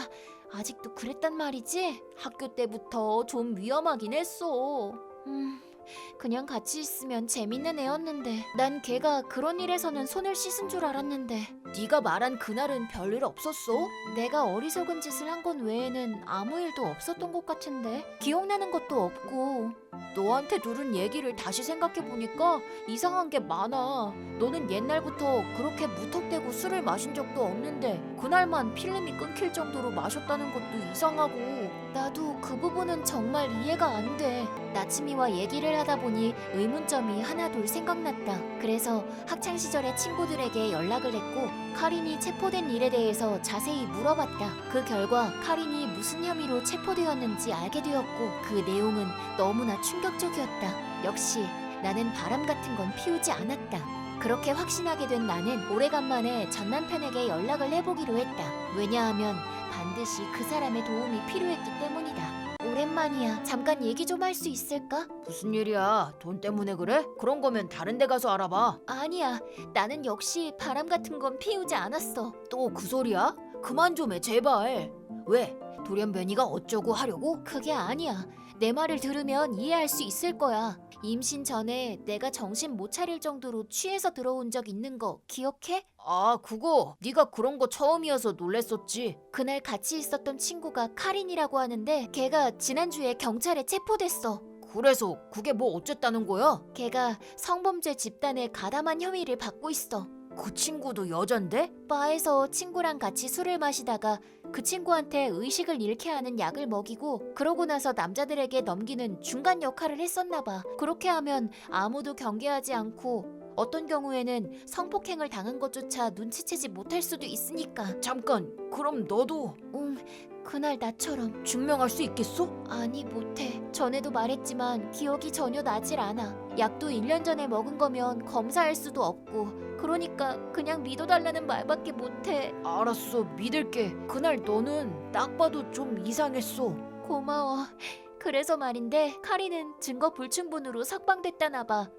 아직도 그랬단 말이지? 학교 때부터 좀 위험하긴 했어. 그냥 같이 있으면 재밌는 애였는데 난 걔가 그런 일에서는 손을 씻은 줄 알았는데 네가 말한 그날은 별일 없었어? 내가 어리석은 짓을 한 건 외에는 아무 일도 없었던 것 같은데 기억나는 것도 없고 너한테 들은 얘기를 다시 생각해보니까 이상한 게 많아. 너는 옛날부터 그렇게 무턱대고 술을 마신 적도 없는데 그날만 필름이 끊길 정도로 마셨다는 것도 이상하고. 나도 그 부분은 정말 이해가 안 돼. 나츠미와 얘기를 하다 보니 의문점이 하나둘 생각났다. 그래서 학창 시절의 친구들에게 연락을 했고 카린이 체포된 일에 대해서 자세히 물어봤다. 그 결과 카린이 무슨 혐의로 체포되었는지 알게 되었고 그 내용은 너무나 충격적이었다. 역시 나는 바람 같은 건 피우지 않았다. 그렇게 확신하게 된 나는 오래간만에 전 남편에게 연락을 해보기로 했다. 왜냐하면 반드시 그 사람의 도움이 필요했기 때문이다. 오랜만이야. 잠깐 얘기 좀 할 수 있을까? 무슨 일이야? 돈 때문에 그래? 그런 거면 다른 데 가서 알아봐. 아니야. 나는 역시 바람 같은 건 피우지 않았어. 또 그 소리야? 그만 좀 해, 제발. 왜? 돌연변이가 어쩌고 하려고? 그게 아니야. 내 말을 들으면 이해할 수 있을 거야. 임신 전에 내가 정신 못 차릴 정도로 취해서 들어온 적 있는 거 기억해? 아, 그거 네가 그런 거 처음이어서 놀랬었지. 그날 같이 있었던 친구가 카린이라고 하는데 걔가 지난주에 경찰에 체포됐어. 그래서 그게 뭐 어쨌다는 거야? 걔가 성범죄 집단의 가담한 혐의를 받고 있어. 그 친구도 여잔데? 바에서 친구랑 같이 술을 마시다가 그 친구한테 의식을 잃게 하는 약을 먹이고 그러고 나서 남자들에게 넘기는 중간 역할을 했었나 봐. 그렇게 하면 아무도 경계하지 않고 어떤 경우에는 성폭행을 당한 것조차 눈치채지 못할 수도 있으니까. 잠깐, 그럼 너도 그날 나처럼. 증명할 수 있겠어? 아니, 못해. 전에도 말했지만 기억이 전혀 나질 않아. 약도 1년 전에 먹은 거면 검사할 수도 없고 그러니까 그냥 믿어달라는 말밖에 못해. 알았어, 믿을게. 그날 너는 딱 봐도 좀 이상했어. 고마워. 그래서 말인데 카리는 증거 불충분으로 석방됐다나 봐.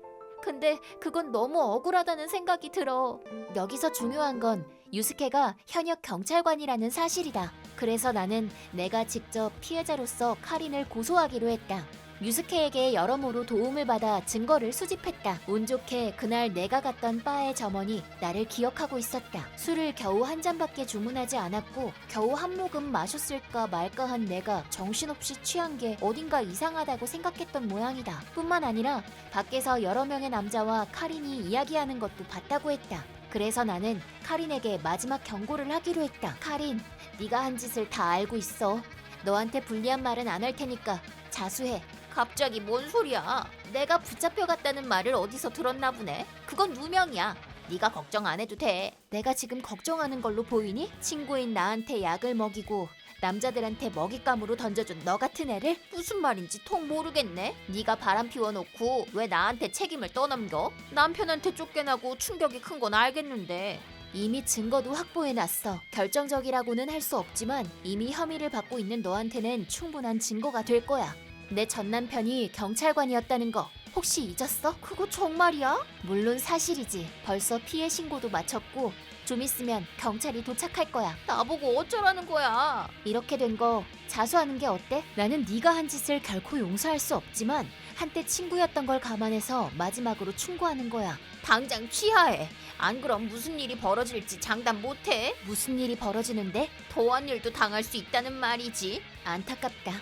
근데 그건 너무 억울하다는 생각이 들어. 여기서 중요한 건 유스케가 현역 경찰관이라는 사실이다. 그래서 나는 내가 직접 피해자로서 카린을 고소하기로 했다. 유스케에게 여러모로 도움을 받아 증거를 수집했다. 운 좋게 그날 내가 갔던 바의 점원이 나를 기억하고 있었다. 술을 겨우 한 잔밖에 주문하지 않았고 겨우 한 모금 마셨을까 말까 한 내가 정신없이 취한 게 어딘가 이상하다고 생각했던 모양이다. 뿐만 아니라 밖에서 여러 명의 남자와 카린이 이야기하는 것도 봤다고 했다. 그래서 나는 카린에게 마지막 경고를 하기로 했다. 카린, 네가 한 짓을 다 알고 있어. 너한테 불리한 말은 안 할 테니까 자수해. 갑자기 뭔 소리야? 내가 붙잡혀갔다는 말을 어디서 들었나 보네. 그건 누명이야. 네가 걱정 안 해도 돼. 내가 지금 걱정하는 걸로 보이니? 친구인 나한테 약을 먹이고 남자들한테 먹잇감으로 던져준 너 같은 애를? 무슨 말인지 통 모르겠네. 네가 바람 피워놓고 왜 나한테 책임을 떠넘겨? 남편한테 쫓겨나고 충격이 큰 건 알겠는데. 이미 증거도 확보해놨어. 결정적이라고는 할 수 없지만 이미 혐의를 받고 있는 너한테는 충분한 증거가 될 거야. 내 전 남편이 경찰관이었다는 거 혹시 잊었어? 그거 정말이야? 물론 사실이지. 벌써 피해 신고도 마쳤고 좀 있으면 경찰이 도착할 거야. 나보고 어쩌라는 거야? 이렇게 된 거 자수하는 게 어때? 나는 네가 한 짓을 결코 용서할 수 없지만 한때 친구였던 걸 감안해서 마지막으로 충고하는 거야. 당장 취하해. 안 그럼 무슨 일이 벌어질지 장담 못해. 무슨 일이 벌어지는데? 더한 일도 당할 수 있다는 말이지. 안타깝다.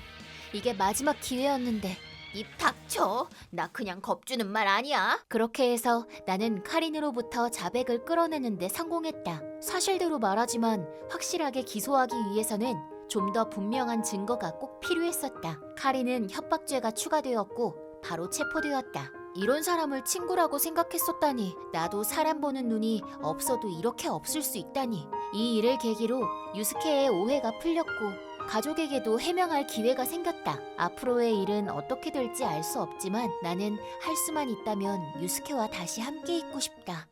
이게 마지막 기회였는데. 입 닥쳐. 나 그냥 겁주는 말 아니야. 그렇게 해서 나는 카린으로부터 자백을 끌어내는데 성공했다. 사실대로 말하지만 확실하게 기소하기 위해서는 좀 더 분명한 증거가 꼭 필요했었다. 카린은 협박죄가 추가되었고 바로 체포되었다. 이런 사람을 친구라고 생각했었다니. 나도 사람 보는 눈이 없어도 이렇게 없을 수 있다니. 이 일을 계기로 유스케의 오해가 풀렸고 가족에게도 해명할 기회가 생겼다. 앞으로의 일은 어떻게 될지 알 수 없지만 나는 할 수만 있다면 유스케와 다시 함께 있고 싶다.